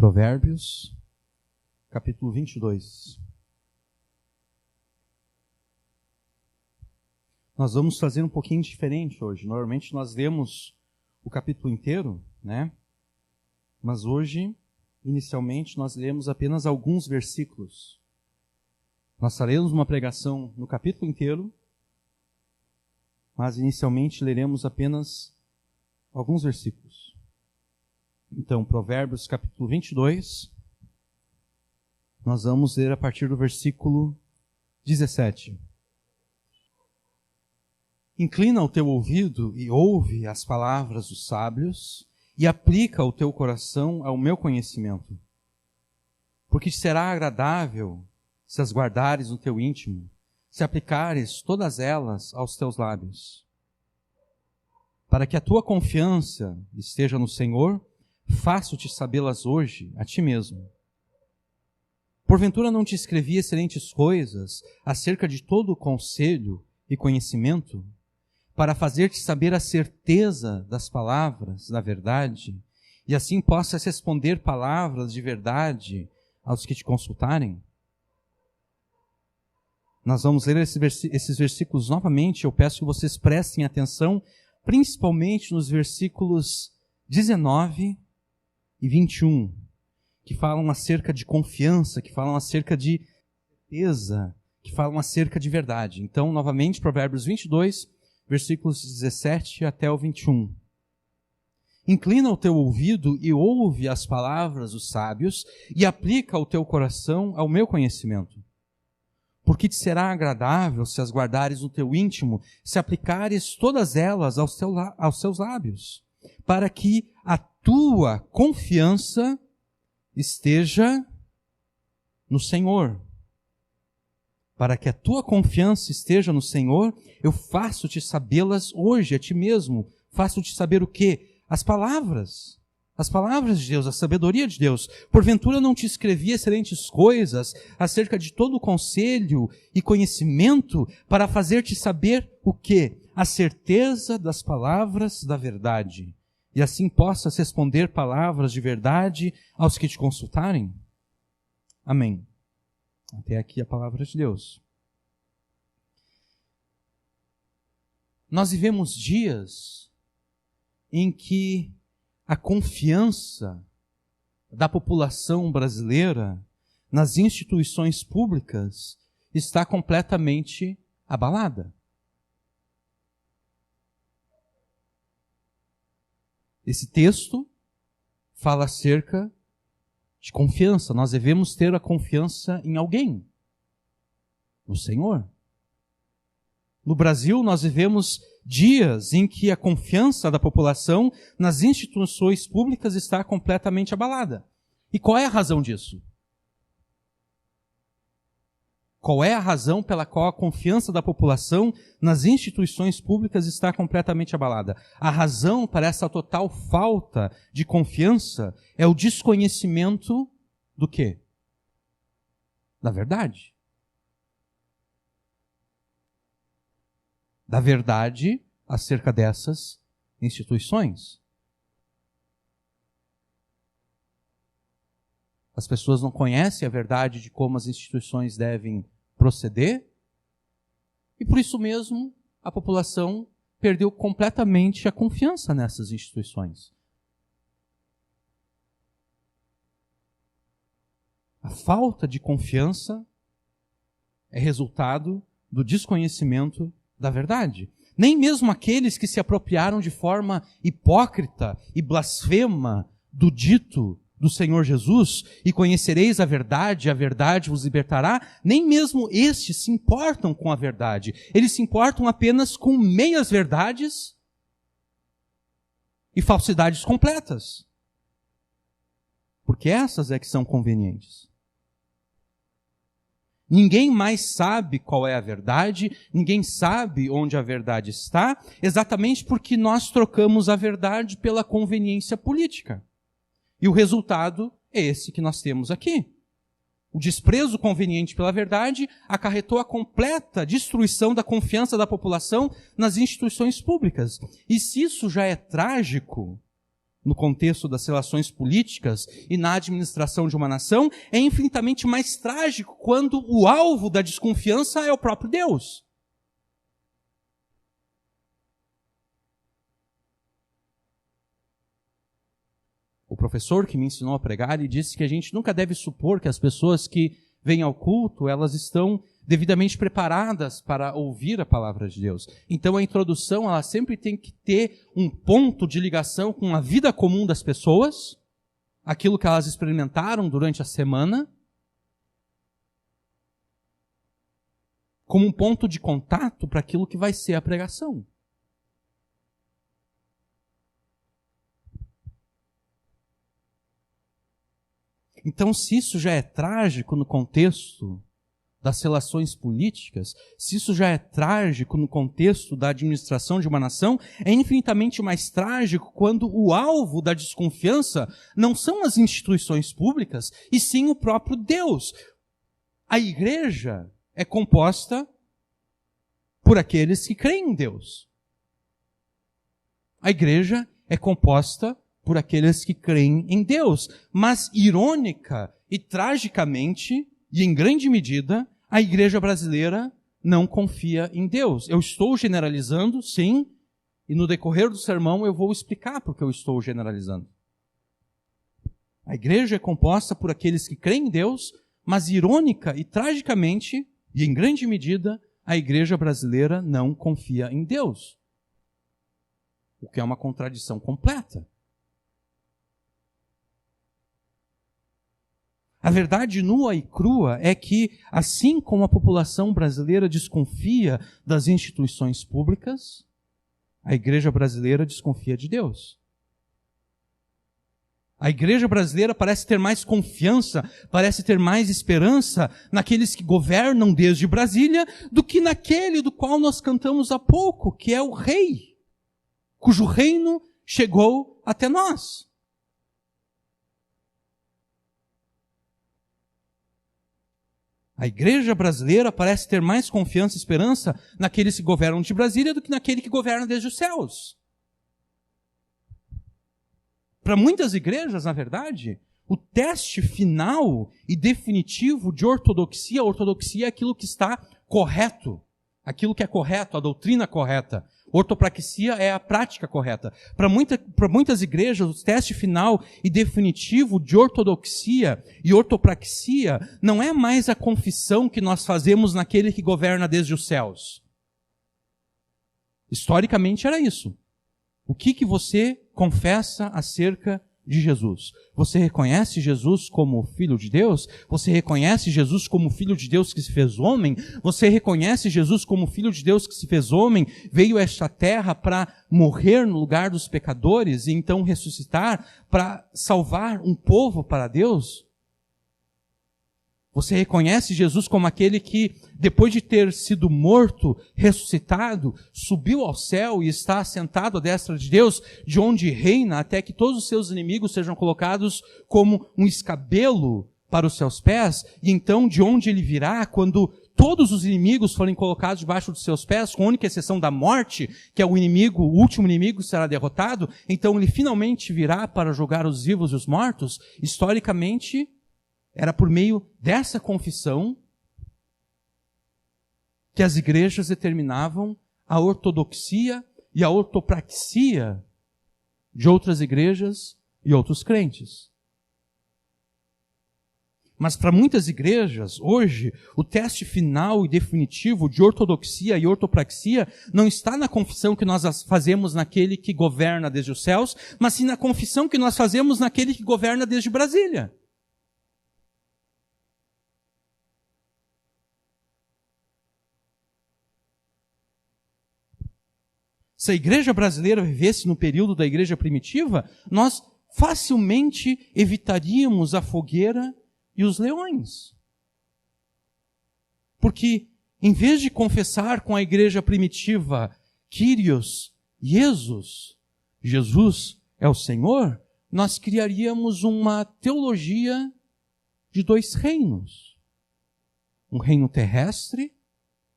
Provérbios, capítulo 22. Nós vamos fazer um pouquinho diferente hoje. Normalmente nós lemos o capítulo inteiro, né? Mas hoje, inicialmente, nós lemos apenas alguns versículos. Nós faremos uma pregação no capítulo inteiro, mas inicialmente leremos apenas alguns versículos. Então, Provérbios capítulo 22, nós vamos ler a partir do versículo 17. Inclina o teu ouvido e ouve as palavras dos sábios, e aplica o teu coração ao meu conhecimento. Porque te será agradável se as guardares no teu íntimo, se aplicares todas elas aos teus lábios. Para que a tua confiança esteja no Senhor, faço-te sabê-las hoje a ti mesmo. Porventura não te escrevi excelentes coisas acerca de todo o conselho e conhecimento, para fazer-te saber a certeza das palavras da verdade, e assim possas responder palavras de verdade aos que te consultarem? Nós vamos ler esses versículos novamente. Eu peço que vocês prestem atenção, principalmente nos versículos 19 e 21, que falam acerca de confiança, que falam acerca de certeza, que falam acerca de verdade. Então, novamente, Provérbios 22, versículos 17 até o 21. Inclina o teu ouvido e ouve as palavras dos sábios, e aplica o teu coração ao meu conhecimento. Porque te será agradável se as guardares no teu íntimo, se aplicares todas elas aos seus lábios, para que a tua confiança esteja no Senhor. Para que a tua confiança esteja no Senhor, eu faço-te sabê-las hoje a ti mesmo. Faço-te saber o quê? As palavras de Deus, a sabedoria de Deus. Porventura não te escrevi excelentes coisas acerca de todo o conselho e conhecimento, para fazer-te saber o quê? A certeza das palavras da verdade. E assim possas responder palavras de verdade aos que te consultarem? Amém. Até aqui a palavra de Deus. Nós vivemos dias em que a confiança da população brasileira nas instituições públicas está completamente abalada. Esse texto fala acerca de confiança. Nós devemos ter a confiança em alguém, no Senhor. No Brasil, nós vivemos dias em que a confiança da população nas instituições públicas está completamente abalada. E qual é a razão disso? Qual é a razão pela qual a confiança da população nas instituições públicas está completamente abalada? A razão para essa total falta de confiança é o desconhecimento do quê? Da verdade. Da verdade acerca dessas instituições. As pessoas não conhecem a verdade de como as instituições devem proceder, e por isso mesmo a população perdeu completamente a confiança nessas instituições. A falta de confiança é resultado do desconhecimento da verdade. Nem mesmo aqueles que se apropriaram de forma hipócrita e blasfema do dito do Senhor Jesus, e conhecereis a verdade vos libertará, nem mesmo estes se importam com a verdade. Eles se importam apenas com meias verdades e falsidades completas. Porque essas é que são convenientes. Ninguém mais sabe qual é a verdade, ninguém sabe onde a verdade está, exatamente porque nós trocamos a verdade pela conveniência política. E o resultado é esse que nós temos aqui. O desprezo conveniente pela verdade acarretou a completa destruição da confiança da população nas instituições públicas. E se isso já é trágico, no contexto das relações políticas e na administração de uma nação, é infinitamente mais trágico quando o alvo da desconfiança é o próprio Deus. O professor que me ensinou a pregar, ele disse que a gente nunca deve supor que as pessoas que vêm ao culto, elas estão devidamente preparadas para ouvir a palavra de Deus. Então a introdução, ela sempre tem que ter um ponto de ligação com a vida comum das pessoas, aquilo que elas experimentaram durante a semana, como um ponto de contato para aquilo que vai ser a pregação. Então, se isso já é trágico no contexto das relações políticas, se isso já é trágico no contexto da administração de uma nação, é infinitamente mais trágico quando o alvo da desconfiança não são as instituições públicas, e sim o próprio Deus. A igreja é composta por aqueles que creem em Deus. A igreja é composta por aqueles que creem em Deus. Mas, irônica e tragicamente, e em grande medida, a igreja brasileira não confia em Deus. Eu estou generalizando, sim, e no decorrer do sermão eu vou explicar por que eu estou generalizando. A igreja é composta por aqueles que creem em Deus, mas, irônica e tragicamente, e em grande medida, a igreja brasileira não confia em Deus. O que é uma contradição completa. A verdade nua e crua é que, assim como a população brasileira desconfia das instituições públicas, a igreja brasileira desconfia de Deus. A igreja brasileira parece ter mais confiança, parece ter mais esperança naqueles que governam desde Brasília do que naquele do qual nós cantamos há pouco, que é o rei, cujo reino chegou até nós. A igreja brasileira parece ter mais confiança e esperança naqueles que governam de Brasília do que naquele que governa desde os céus. Para muitas igrejas, na verdade, o teste final e definitivo de ortodoxia é aquilo que está correto, aquilo que é correto, a doutrina correta. Ortopraxia é a prática correta. Para muitas igrejas, o teste final e definitivo de ortodoxia e ortopraxia não é mais a confissão que nós fazemos naquele que governa desde os céus. Historicamente era isso. O que você confessa acerca de Jesus? Você reconhece Jesus como Filho de Deus? Você reconhece Jesus como Filho de Deus que se fez homem? Você reconhece Jesus como Filho de Deus que se fez homem, veio a esta terra para morrer no lugar dos pecadores e então ressuscitar para salvar um povo para Deus? Você reconhece Jesus como aquele que, depois de ter sido morto, ressuscitado, subiu ao céu e está assentado à destra de Deus, de onde reina até que todos os seus inimigos sejam colocados como um escabelo para os seus pés, e então de onde ele virá quando todos os inimigos forem colocados debaixo dos seus pés, com a única exceção da morte, que é o inimigo, o último inimigo será derrotado, então ele finalmente virá para julgar os vivos e os mortos. Historicamente, era por meio dessa confissão que as igrejas determinavam a ortodoxia e a ortopraxia de outras igrejas e outros crentes. Mas para muitas igrejas, hoje, o teste final e definitivo de ortodoxia e ortopraxia não está na confissão que nós fazemos naquele que governa desde os céus, mas sim na confissão que nós fazemos naquele que governa desde Brasília. Se a igreja brasileira vivesse no período da igreja primitiva, nós facilmente evitaríamos a fogueira e os leões. Porque, em vez de confessar com a igreja primitiva, Kyrios, Jesus é o Senhor, nós criaríamos uma teologia de dois reinos. Um reino terrestre,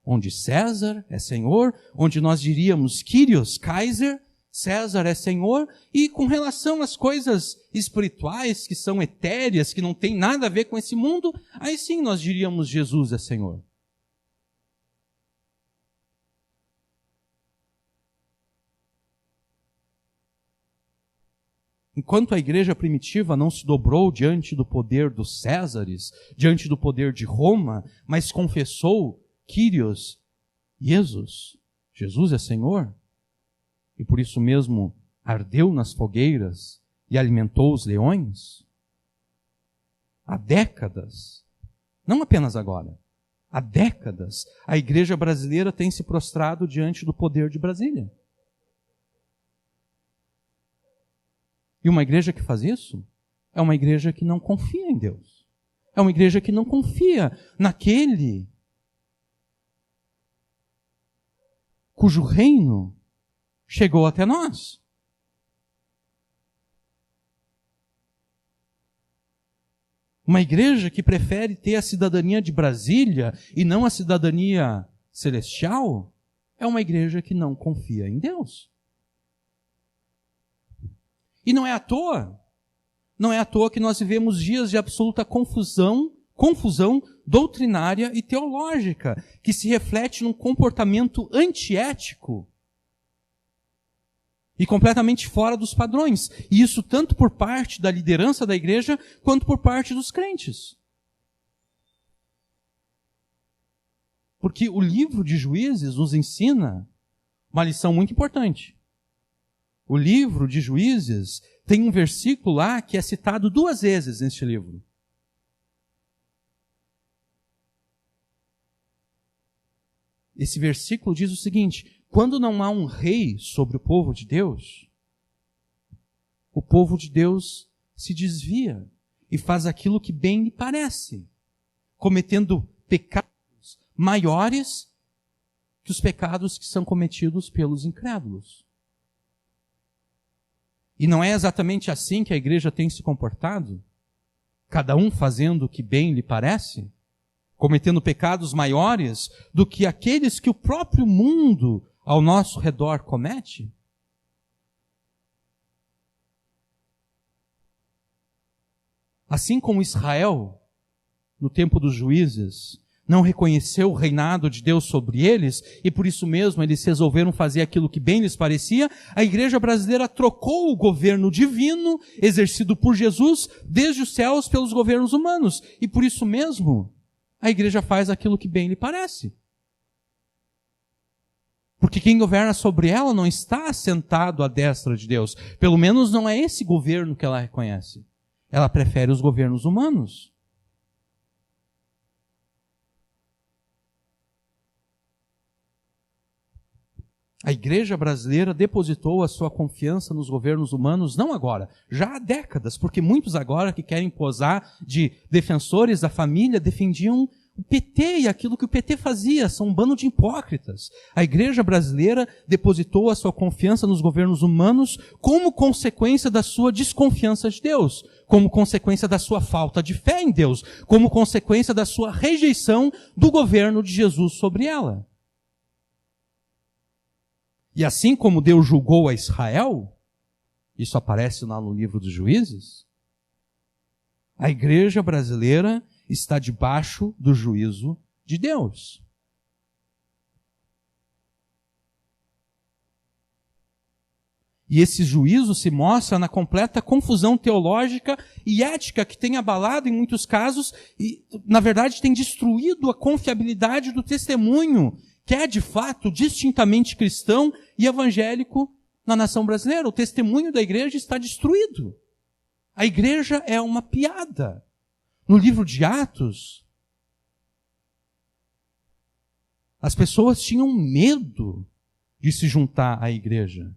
onde César é Senhor, onde nós diríamos Kyrios, Kaiser, César é Senhor, e com relação às coisas espirituais, que são etéreas, que não tem nada a ver com esse mundo, aí sim nós diríamos Jesus é Senhor. Enquanto a igreja primitiva não se dobrou diante do poder dos Césares, diante do poder de Roma, mas confessou Kyrios, Jesus é Senhor, e por isso mesmo ardeu nas fogueiras e alimentou os leões, há décadas, não apenas agora, há décadas, a igreja brasileira tem se prostrado diante do poder de Brasília. E uma igreja que faz isso é uma igreja que não confia em Deus. É uma igreja que não confia naquele cujo reino chegou até nós. Uma igreja que prefere ter a cidadania de Brasília e não a cidadania celestial é uma igreja que não confia em Deus. E não é à toa que nós vivemos dias de absoluta confusão doutrinária e teológica, que se reflete num comportamento antiético e completamente fora dos padrões. E isso tanto por parte da liderança da igreja, quanto por parte dos crentes. Porque o livro de Juízes nos ensina uma lição muito importante. O livro de Juízes tem um versículo lá que é citado 2 vezes neste livro. Esse versículo diz o seguinte: quando não há um rei sobre o povo de Deus se desvia e faz aquilo que bem lhe parece, cometendo pecados maiores que os pecados que são cometidos pelos incrédulos. E não é exatamente assim que a igreja tem se comportado? Cada um fazendo o que bem lhe parece? Cometendo pecados maiores do que aqueles que o próprio mundo ao nosso redor comete? Assim como Israel, no tempo dos juízes, não reconheceu o reinado de Deus sobre eles, e por isso mesmo eles resolveram fazer aquilo que bem lhes parecia, a igreja brasileira trocou o governo divino, exercido por Jesus, desde os céus pelos governos humanos, e por isso mesmo a igreja faz aquilo que bem lhe parece. Porque quem governa sobre ela não está assentado à destra de Deus. Pelo menos não é esse governo que ela reconhece. Ela prefere os governos humanos. A igreja brasileira depositou a sua confiança nos governos humanos, não agora, já há décadas, porque muitos agora que querem posar de defensores da família defendiam o PT e aquilo que o PT fazia, são um bando de hipócritas. A igreja brasileira depositou a sua confiança nos governos humanos como consequência da sua desconfiança de Deus, como consequência da sua falta de fé em Deus, como consequência da sua rejeição do governo de Jesus sobre ela. E assim como Deus julgou a Israel, isso aparece lá no livro dos Juízes, a igreja brasileira está debaixo do juízo de Deus. E esse juízo se mostra na completa confusão teológica e ética que tem abalado em muitos casos e, na verdade, tem destruído a confiabilidade do testemunho que é, de fato, distintamente cristão e evangélico na nação brasileira. O testemunho da igreja está destruído. A igreja é uma piada. No livro de Atos, as pessoas tinham medo de se juntar à igreja.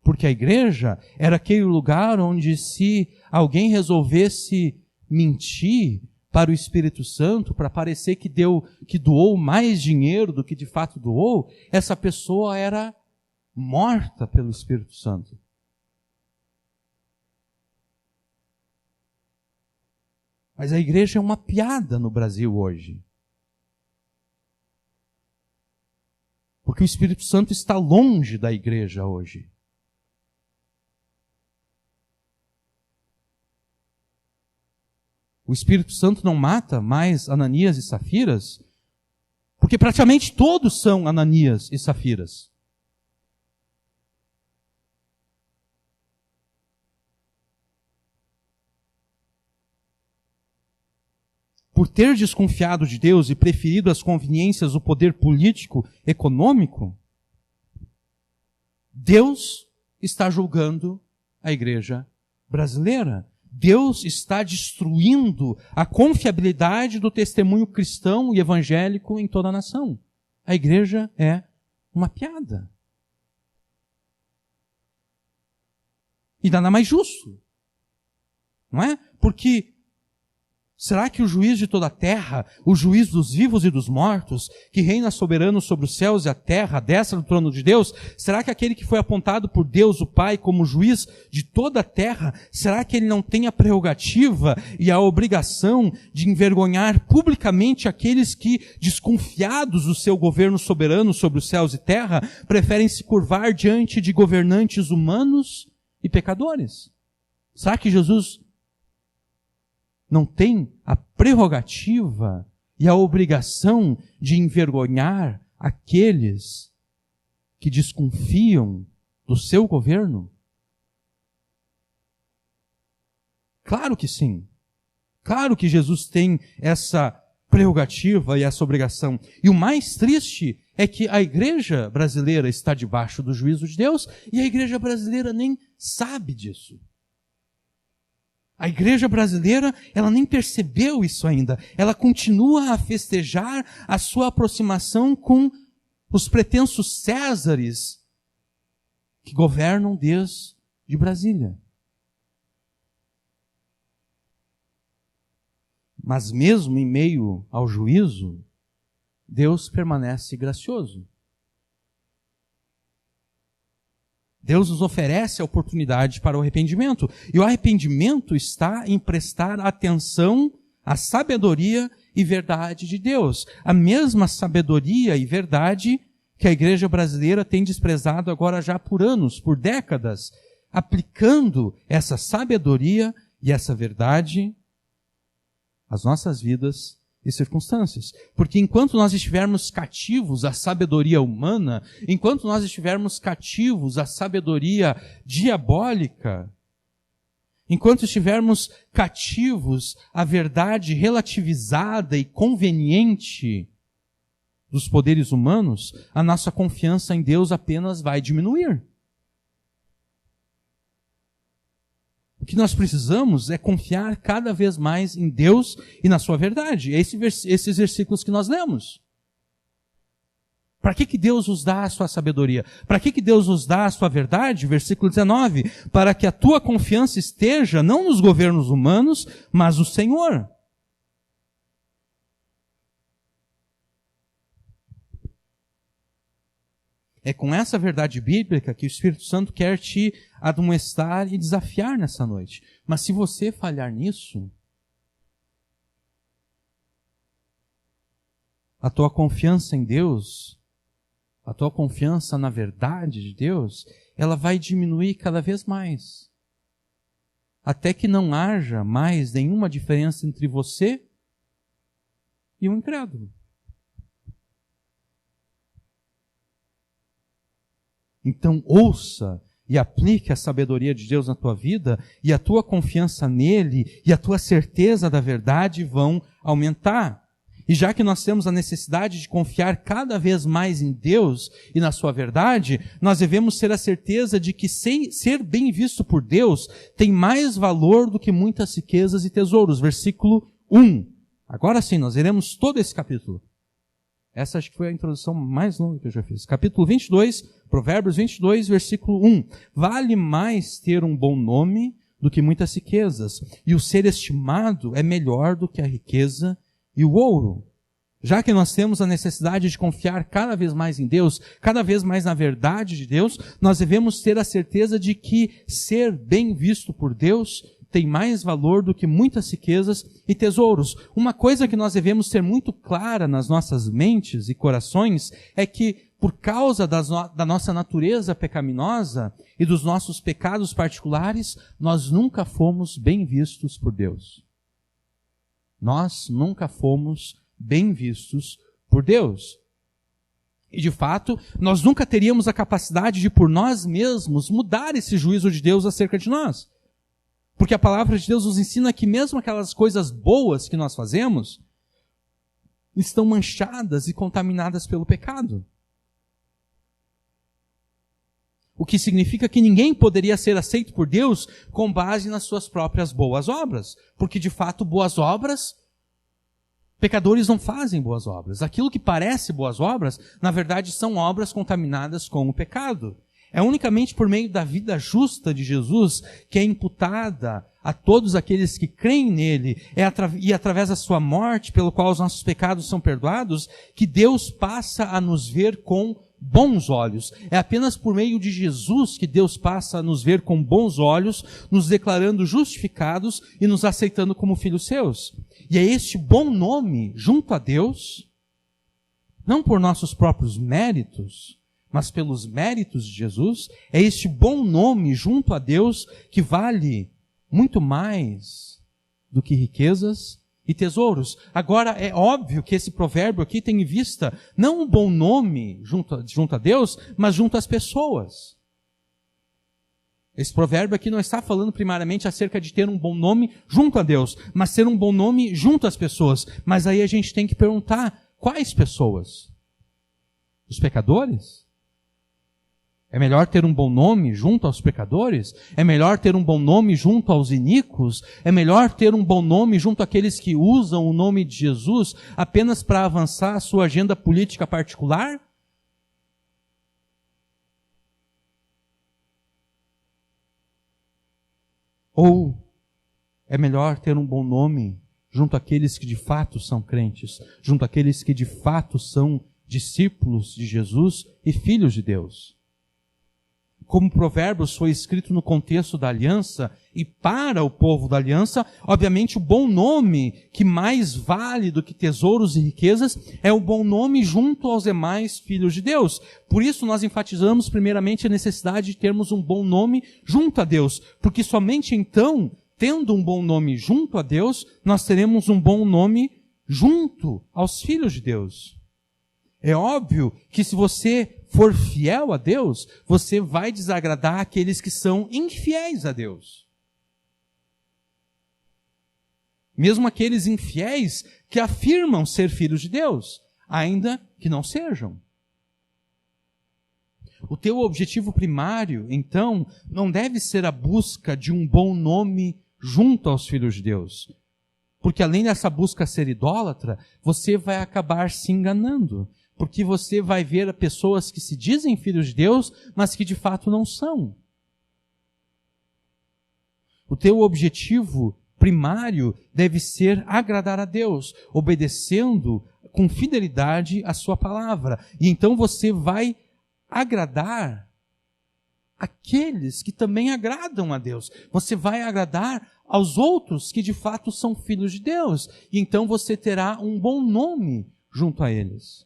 Porque a igreja era aquele lugar onde, se alguém resolvesse mentir para o Espírito Santo, para parecer que doou mais dinheiro do que de fato doou, essa pessoa era morta pelo Espírito Santo. Mas a igreja é uma piada no Brasil hoje. Porque o Espírito Santo está longe da igreja hoje. O Espírito Santo não mata mais Ananias e Safiras, porque praticamente todos são Ananias e Safiras. Por ter desconfiado de Deus e preferido as conveniências do poder político, econômico, Deus está julgando a igreja brasileira. Deus está destruindo a confiabilidade do testemunho cristão e evangélico em toda a nação. A igreja é uma piada. E nada mais justo. Não é? Porque será que o juiz de toda a terra, o juiz dos vivos e dos mortos, que reina soberano sobre os céus e a terra, à destra do trono de Deus, será que aquele que foi apontado por Deus, o Pai, como juiz de toda a terra, será que ele não tem a prerrogativa e a obrigação de envergonhar publicamente aqueles que, desconfiados do seu governo soberano sobre os céus e terra, preferem se curvar diante de governantes humanos e pecadores? Será que Jesus não tem a prerrogativa e a obrigação de envergonhar aqueles que desconfiam do seu governo? Claro que sim. Claro que Jesus tem essa prerrogativa e essa obrigação. E o mais triste é que a igreja brasileira está debaixo do juízo de Deus e a igreja brasileira nem sabe disso. A igreja brasileira, ela nem percebeu isso ainda. Ela continua a festejar a sua aproximação com os pretensos Césares que governam desde Brasília. Mas mesmo em meio ao juízo, Deus permanece gracioso. Deus nos oferece a oportunidade para o arrependimento. E o arrependimento está em prestar atenção à sabedoria e verdade de Deus. A mesma sabedoria e verdade que a igreja brasileira tem desprezado agora já por anos, por décadas, aplicando essa sabedoria e essa verdade às nossas vidas e circunstâncias. Porque enquanto nós estivermos cativos à sabedoria humana, enquanto nós estivermos cativos à sabedoria diabólica, enquanto estivermos cativos à verdade relativizada e conveniente dos poderes humanos, a nossa confiança em Deus apenas vai diminuir. O que nós precisamos é confiar cada vez mais em Deus e na sua verdade. Esses versículos que nós lemos. Para que Deus nos dá a sua sabedoria? Para que Deus nos dá a sua verdade? Versículo 19. Para que a tua confiança esteja não nos governos humanos, mas no Senhor. É com essa verdade bíblica que o Espírito Santo quer te admoestar e desafiar nessa noite. Mas se você falhar nisso, a tua confiança em Deus, a tua confiança na verdade de Deus, ela vai diminuir cada vez mais. Até que não haja mais nenhuma diferença entre você e o incrédulo. Então ouça e aplique a sabedoria de Deus na tua vida, e a tua confiança nele e a tua certeza da verdade vão aumentar. E já que nós temos a necessidade de confiar cada vez mais em Deus e na sua verdade, nós devemos ter a certeza de que ser bem visto por Deus tem mais valor do que muitas riquezas e tesouros. Versículo 1. Agora sim, nós iremos todo esse capítulo. Essa acho que foi a introdução mais longa que eu já fiz. Capítulo 22, Provérbios 22, versículo 1. Vale mais ter um bom nome do que muitas riquezas, e o ser estimado é melhor do que a riqueza e o ouro. Já que nós temos a necessidade de confiar cada vez mais em Deus, cada vez mais na verdade de Deus, nós devemos ter a certeza de que ser bem visto por Deus tem mais valor do que muitas riquezas e tesouros. Uma coisa que nós devemos ter muito clara nas nossas mentes e corações é que, por causa da nossa natureza pecaminosa e dos nossos pecados particulares, nós nunca fomos bem vistos por Deus. Nós nunca fomos bem vistos por Deus. E, de fato, nós nunca teríamos a capacidade de, por nós mesmos, mudar esse juízo de Deus acerca de nós. Porque a palavra de Deus nos ensina que mesmo aquelas coisas boas que nós fazemos estão manchadas e contaminadas pelo pecado. O que significa que ninguém poderia ser aceito por Deus com base nas suas próprias boas obras. Porque, de fato, boas obras, pecadores não fazem boas obras. Aquilo que parece boas obras, na verdade, são obras contaminadas com o pecado. É unicamente por meio da vida justa de Jesus que é imputada a todos aqueles que creem nele e através da sua morte, pelo qual os nossos pecados são perdoados, que Deus passa a nos ver com bons olhos. É apenas por meio de Jesus que Deus passa a nos ver com bons olhos, nos declarando justificados e nos aceitando como filhos seus. E é este bom nome junto a Deus, não por nossos próprios méritos, mas pelos méritos de Jesus, é este bom nome junto a Deus que vale muito mais do que riquezas e tesouros. Agora, é óbvio que esse provérbio aqui tem em vista não um bom nome junto a Deus, mas junto às pessoas. Esse provérbio aqui não está falando primariamente acerca de ter um bom nome junto a Deus, mas ter um bom nome junto às pessoas. Mas aí a gente tem que perguntar, quais pessoas? Os pecadores? É melhor ter um bom nome junto aos pecadores? É melhor ter um bom nome junto aos iníquos? É melhor ter um bom nome junto àqueles que usam o nome de Jesus apenas para avançar a sua agenda política particular? Ou é melhor ter um bom nome junto àqueles que de fato são crentes, junto àqueles que de fato são discípulos de Jesus e filhos de Deus? Como Provérbios foi escrito no contexto da aliança e para o povo da aliança, obviamente o bom nome que mais vale do que tesouros e riquezas é o bom nome junto aos demais filhos de Deus. Por isso nós enfatizamos primeiramente a necessidade de termos um bom nome junto a Deus, porque somente então, tendo um bom nome junto a Deus, nós teremos um bom nome junto aos filhos de Deus. É óbvio que se você for fiel a Deus, você vai desagradar aqueles que são infiéis a Deus. Mesmo aqueles infiéis que afirmam ser filhos de Deus, ainda que não sejam. O teu objetivo primário, então, não deve ser a busca de um bom nome junto aos filhos de Deus. Porque além dessa busca ser idólatra, você vai acabar se enganando. Porque você vai ver pessoas que se dizem filhos de Deus, mas que de fato não são. O teu objetivo primário deve ser agradar a Deus, obedecendo com fidelidade a sua palavra. E então você vai agradar aqueles que também agradam a Deus. Você vai agradar aos outros que de fato são filhos de Deus. E então você terá um bom nome junto a eles.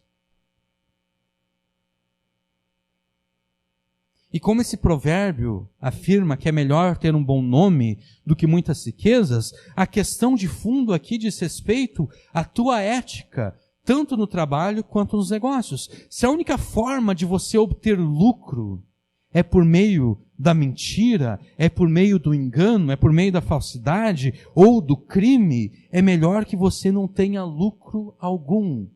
E como esse provérbio afirma que é melhor ter um bom nome do que muitas riquezas, a questão de fundo aqui diz respeito à tua ética, tanto no trabalho quanto nos negócios. Se a única forma de você obter lucro é por meio da mentira, é por meio do engano, é por meio da falsidade ou do crime, é melhor que você não tenha lucro algum.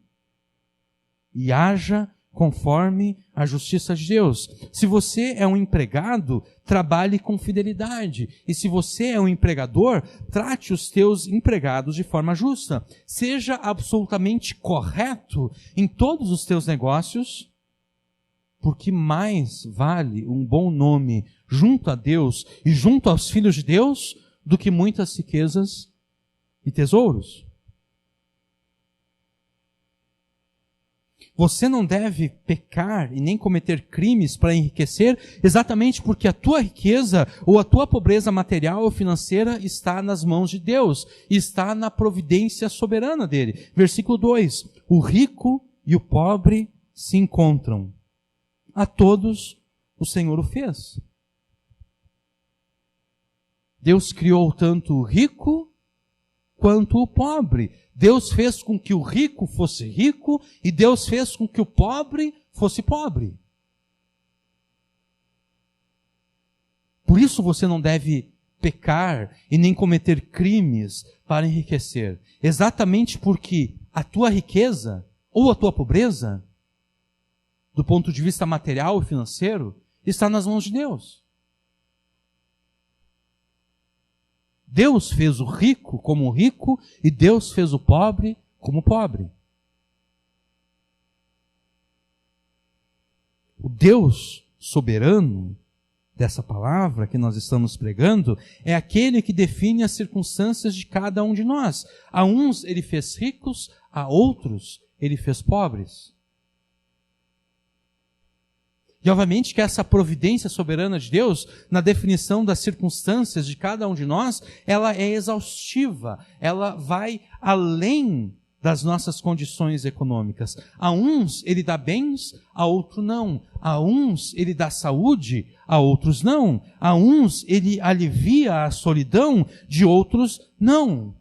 E haja conforme a justiça de Deus. Se você é um empregado, trabalhe com fidelidade. E se você é um empregador, trate os teus empregados de forma justa. Seja absolutamente correto em todos os teus negócios, porque mais vale um bom nome junto a Deus e junto aos filhos de Deus do que muitas riquezas e tesouros. Você não deve pecar e nem cometer crimes para enriquecer, exatamente porque a tua riqueza ou a tua pobreza material ou financeira está nas mãos de Deus, está na providência soberana dele. Versículo 2: o rico e o pobre se encontram. A todos o Senhor o fez. Deus criou tanto o rico quanto o pobre. Deus fez com que o rico fosse rico e Deus fez com que o pobre fosse pobre. Por isso você não deve pecar e nem cometer crimes para enriquecer. Exatamente porque a tua riqueza ou a tua pobreza, do ponto de vista material e financeiro, está nas mãos de Deus. Deus fez o rico como rico e Deus fez o pobre como pobre. O Deus soberano dessa palavra que nós estamos pregando é aquele que define as circunstâncias de cada um de nós. A uns ele fez ricos, a outros ele fez pobres. E obviamente que essa providência soberana de Deus, na definição das circunstâncias de cada um de nós, ela é exaustiva, ela vai além das nossas condições econômicas. A uns ele dá bens, a outros não. A uns ele dá saúde, a outros não. A uns ele alivia a solidão, de outros não.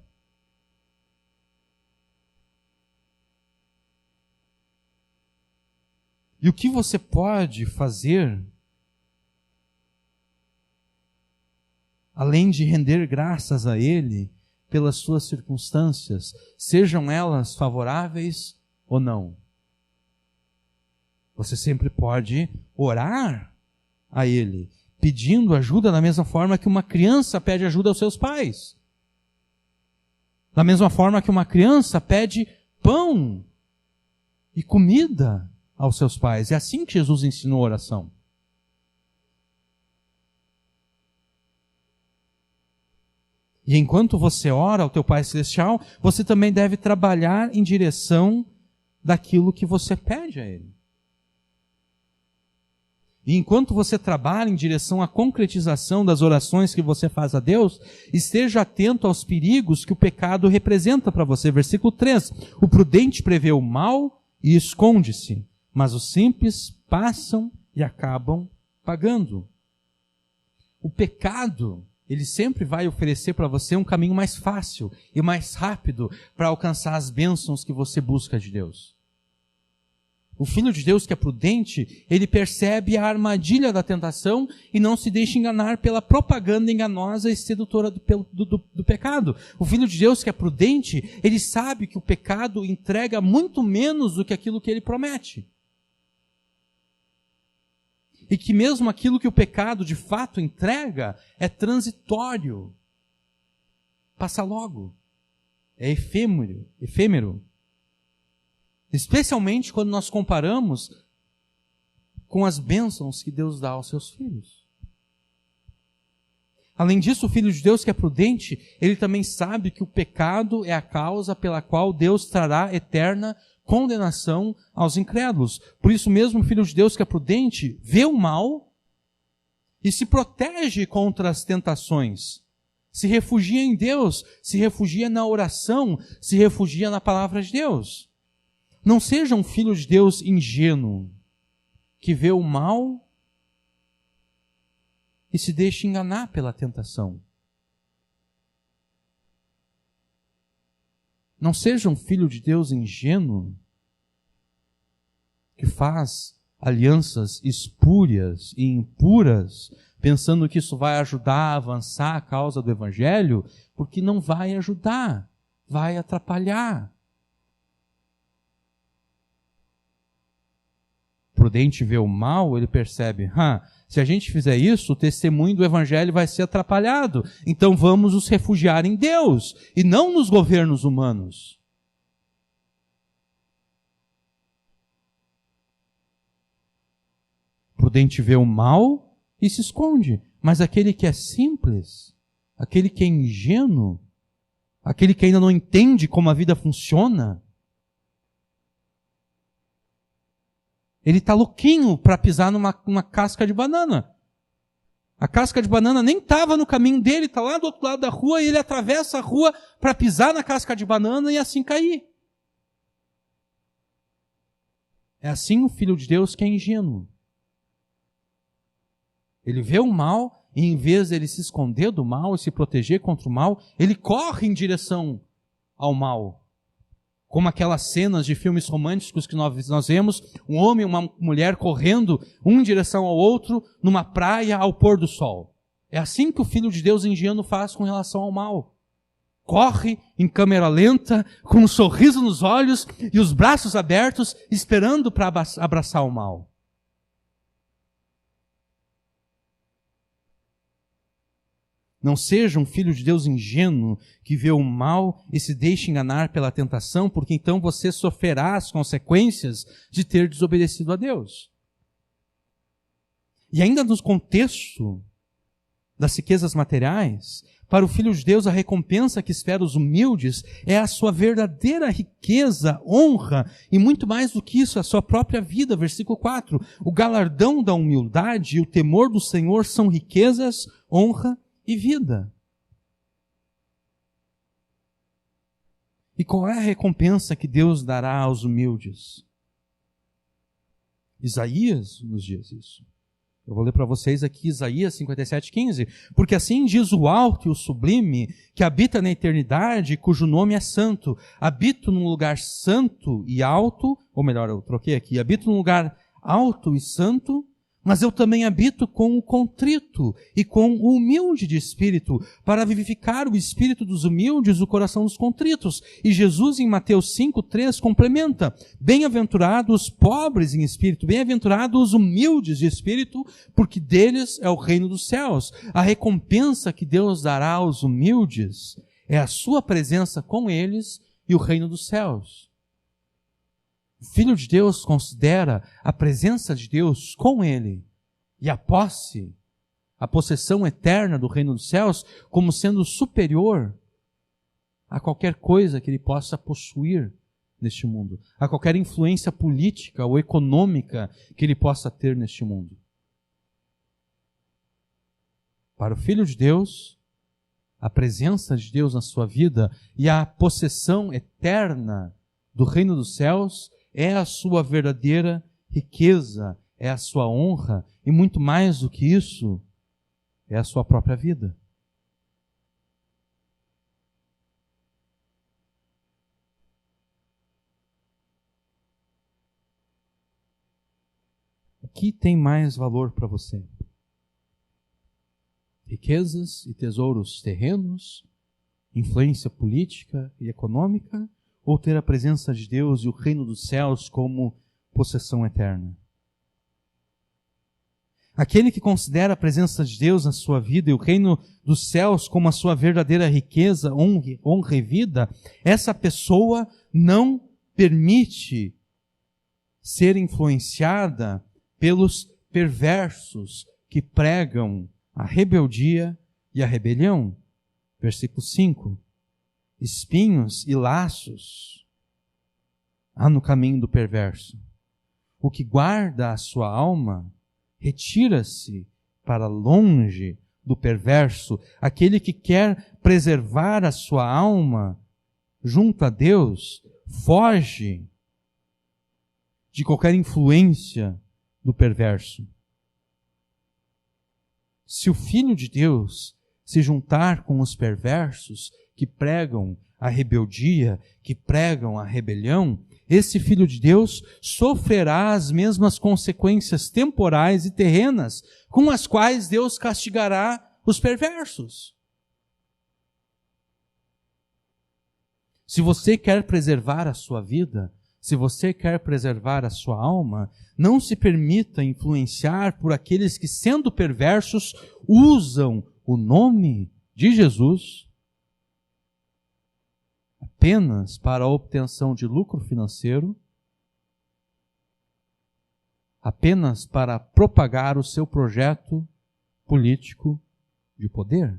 E o que você pode fazer, além de render graças a Ele pelas suas circunstâncias, sejam elas favoráveis ou não? Você sempre pode orar a Ele, pedindo ajuda da mesma forma que uma criança pede ajuda aos seus pais. Da mesma forma que uma criança pede pão e comida aos seus pais. É assim que Jesus ensinou a oração. E enquanto você ora ao teu Pai Celestial, você também deve trabalhar em direção daquilo que você pede a Ele. E enquanto você trabalha em direção à concretização das orações que você faz a Deus, esteja atento aos perigos que o pecado representa para você. Versículo 3. O prudente prevê o mal e esconde-se, mas os simples passam e acabam pagando. O pecado, ele sempre vai oferecer para você um caminho mais fácil e mais rápido para alcançar as bênçãos que você busca de Deus. O Filho de Deus que é prudente, ele percebe a armadilha da tentação e não se deixa enganar pela propaganda enganosa e sedutora do pecado. O Filho de Deus que é prudente, ele sabe que o pecado entrega muito menos do que aquilo que ele promete. E que mesmo aquilo que o pecado de fato entrega é transitório. Passa logo. É efêmero. Especialmente quando nós comparamos com as bênçãos que Deus dá aos seus filhos. Além disso, o Filho de Deus que é prudente, ele também sabe que o pecado é a causa pela qual Deus trará eterna condenação aos incrédulos. Por isso mesmo, o Filho de Deus que é prudente vê o mal e se protege contra as tentações. Se refugia em Deus, se refugia na oração, se refugia na palavra de Deus. Não seja um filho de Deus ingênuo, que vê o mal e se deixa enganar pela tentação. Não seja um filho de Deus ingênuo, que faz alianças espúrias e impuras, pensando que isso vai ajudar a avançar a causa do Evangelho, porque não vai ajudar, vai atrapalhar. Prudente vê o mal, ele percebe, se a gente fizer isso, o testemunho do Evangelho vai ser atrapalhado. Então vamos nos refugiar em Deus e não nos governos humanos. Prudente vê o mal e se esconde. Mas aquele que é simples, aquele que é ingênuo, aquele que ainda não entende como a vida funciona, Ele está louquinho para pisar numa casca de banana. A casca de banana nem estava no caminho dele, está lá do outro lado da rua, e ele atravessa a rua para pisar na casca de banana e assim cair. É assim o Filho de Deus que é ingênuo. Ele vê o mal, e em vez de ele se esconder do mal e se proteger contra o mal, ele corre em direção ao mal. Como aquelas cenas de filmes românticos que nós vemos, um homem e uma mulher correndo, um em direção ao outro, numa praia ao pôr do sol. É assim que o Filho de Deus ingênuo faz com relação ao mal. Corre em câmera lenta, com um sorriso nos olhos e os braços abertos, esperando para abraçar o mal. Não seja um filho de Deus ingênuo que vê o mal e se deixa enganar pela tentação, porque então você sofrerá as consequências de ter desobedecido a Deus. E ainda no contexto das riquezas materiais, para o Filho de Deus a recompensa que espera os humildes é a sua verdadeira riqueza, honra e muito mais do que isso, a sua própria vida. Versículo 4. O galardão da humildade e o temor do Senhor são riquezas, honra e vida. E qual é a recompensa que Deus dará aos humildes? Isaías nos diz isso. Eu vou ler para vocês aqui Isaías 57:15. Porque assim diz o alto e o sublime, que habita na eternidade, cujo nome é santo. Habito num lugar santo e alto, ou melhor, eu troquei aqui. Habito num lugar alto e santo, mas eu também habito com o contrito e com o humilde de espírito, para vivificar o espírito dos humildes e o coração dos contritos. E Jesus, em Mateus 5:3, complementa: bem-aventurados os pobres em espírito, bem-aventurados os humildes de espírito, porque deles é o reino dos céus. A recompensa que Deus dará aos humildes é a sua presença com eles e o reino dos céus. O Filho de Deus considera a presença de Deus com ele e a posse, a possessão eterna do reino dos céus, como sendo superior a qualquer coisa que ele possa possuir neste mundo, a qualquer influência política ou econômica que ele possa ter neste mundo. Para o Filho de Deus, a presença de Deus na sua vida e a possessão eterna do reino dos céus é a sua verdadeira riqueza, é a sua honra, e muito mais do que isso, é a sua própria vida. O que tem mais valor para você? Riquezas e tesouros terrenos, influência política e econômica, ou ter a presença de Deus e o reino dos céus como possessão eterna? Aquele que considera a presença de Deus na sua vida e o reino dos céus como a sua verdadeira riqueza, honra e vida, essa pessoa não permite ser influenciada pelos perversos que pregam a rebeldia e a rebelião. Versículo 5. Espinhos e laços há no caminho do perverso. O que guarda a sua alma retira-se para longe do perverso. Aquele que quer preservar a sua alma junto a Deus, foge de qualquer influência do perverso. Se o Filho de Deus se juntar com os perversos que pregam a rebeldia, que pregam a rebelião, esse Filho de Deus sofrerá as mesmas consequências temporais e terrenas com as quais Deus castigará os perversos. Se você quer preservar a sua vida, se você quer preservar a sua alma, não se permita influenciar por aqueles que, sendo perversos, usam o nome de Jesus apenas para a obtenção de lucro financeiro, apenas para propagar o seu projeto político de poder.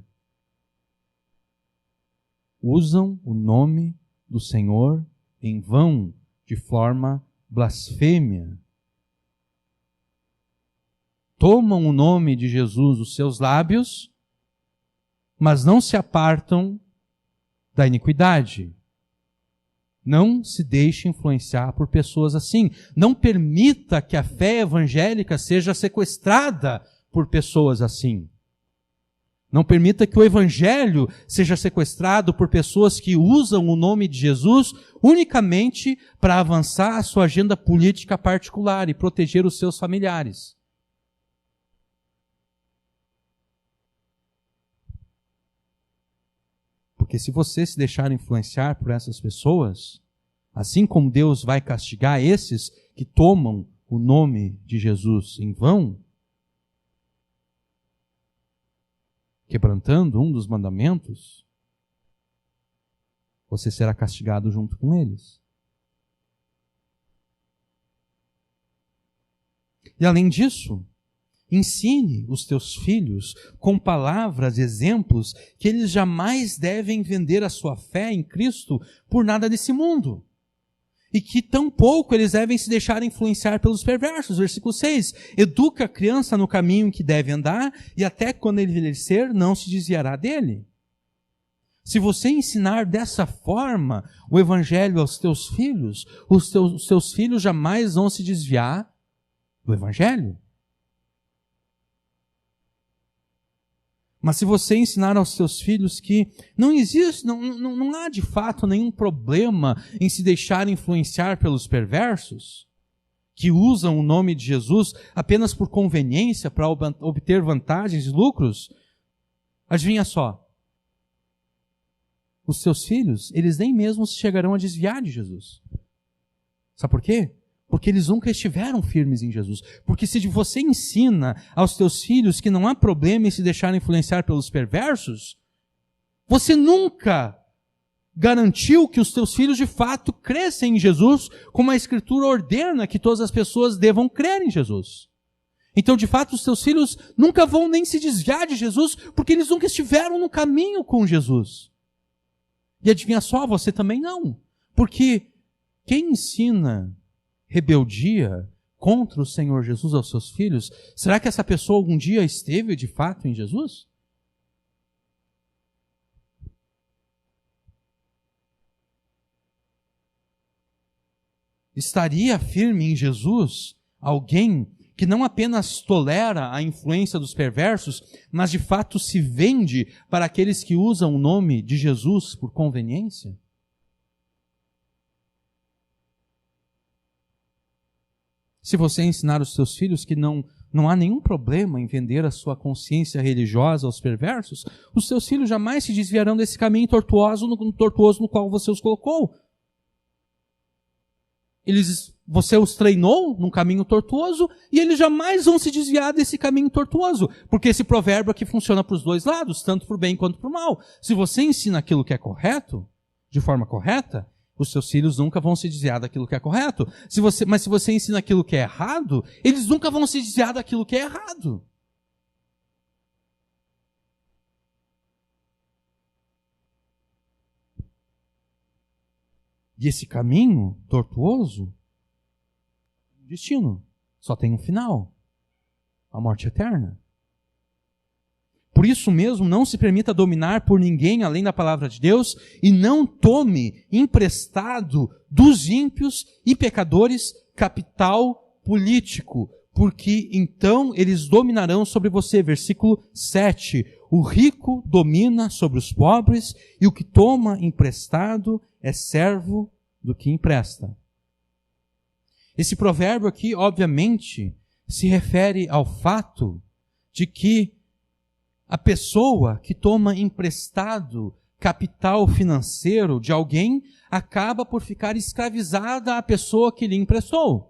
Usam o nome do Senhor em vão, de forma blasfêmia. tomam o nome de Jesus nos seus lábios, mas não se apartam da iniquidade. Não se deixe influenciar por pessoas assim. Não permita que a fé evangélica seja sequestrada por pessoas assim. Não permita que o evangelho seja sequestrado por pessoas que usam o nome de Jesus unicamente para avançar a sua agenda política particular e proteger os seus familiares. Porque se você se deixar influenciar por essas pessoas, assim como Deus vai castigar esses que tomam o nome de Jesus em vão, quebrantando um dos mandamentos, você será castigado junto com eles. E além disso, ensine os teus filhos com palavras, exemplos, que eles jamais devem vender a sua fé em Cristo por nada desse mundo. E que tampouco eles devem se deixar influenciar pelos perversos. Versículo 6. Educa a criança no caminho em que deve andar, e até quando ele envelhecer, não se desviará dele. Se você ensinar dessa forma o evangelho aos teus filhos, os seus filhos jamais vão se desviar do evangelho. Mas se você ensinar aos seus filhos que não existe, não há de fato nenhum problema em se deixar influenciar pelos perversos, que usam o nome de Jesus apenas por conveniência para obter vantagens e lucros, adivinha só, os seus filhos, eles nem mesmo se chegarão a desviar de Jesus. Sabe por quê? Porque eles nunca estiveram firmes em Jesus. Porque se você ensina aos teus filhos que não há problema em se deixar influenciar pelos perversos, você nunca garantiu que os teus filhos de fato crescem em Jesus, como a Escritura ordena que todas as pessoas devam crer em Jesus. Então, de fato, os teus filhos nunca vão nem se desviar de Jesus, porque eles nunca estiveram no caminho com Jesus. E adivinha só, você também não. Porque quem ensina rebeldia contra o Senhor Jesus aos seus filhos, será que essa pessoa algum dia esteve de fato em Jesus? Estaria firme em Jesus alguém que não apenas tolera a influência dos perversos, mas de fato se vende para aqueles que usam o nome de Jesus por conveniência? Se você ensinar os seus filhos que não há nenhum problema em vender a sua consciência religiosa aos perversos, os seus filhos jamais se desviarão desse caminho tortuoso no qual você os colocou. Você os treinou num caminho tortuoso e eles jamais vão se desviar desse caminho tortuoso, porque esse provérbio aqui funciona para os dois lados, tanto para o bem quanto para o mal. Se você ensina aquilo que é correto, de forma correta, os seus filhos nunca vão se desviar daquilo que é correto. Mas se você ensina aquilo que é errado, eles nunca vão se desviar daquilo que é errado. E esse caminho tortuoso, destino, só tem um final: a morte eterna. Por isso mesmo, não se permita dominar por ninguém além da palavra de Deus e não tome emprestado dos ímpios e pecadores capital político, porque então eles dominarão sobre você. Versículo 7. O rico domina sobre os pobres e o que toma emprestado é servo do que empresta. Esse provérbio aqui, obviamente, se refere ao fato de que a pessoa que toma emprestado capital financeiro de alguém acaba por ficar escravizada à pessoa que lhe emprestou.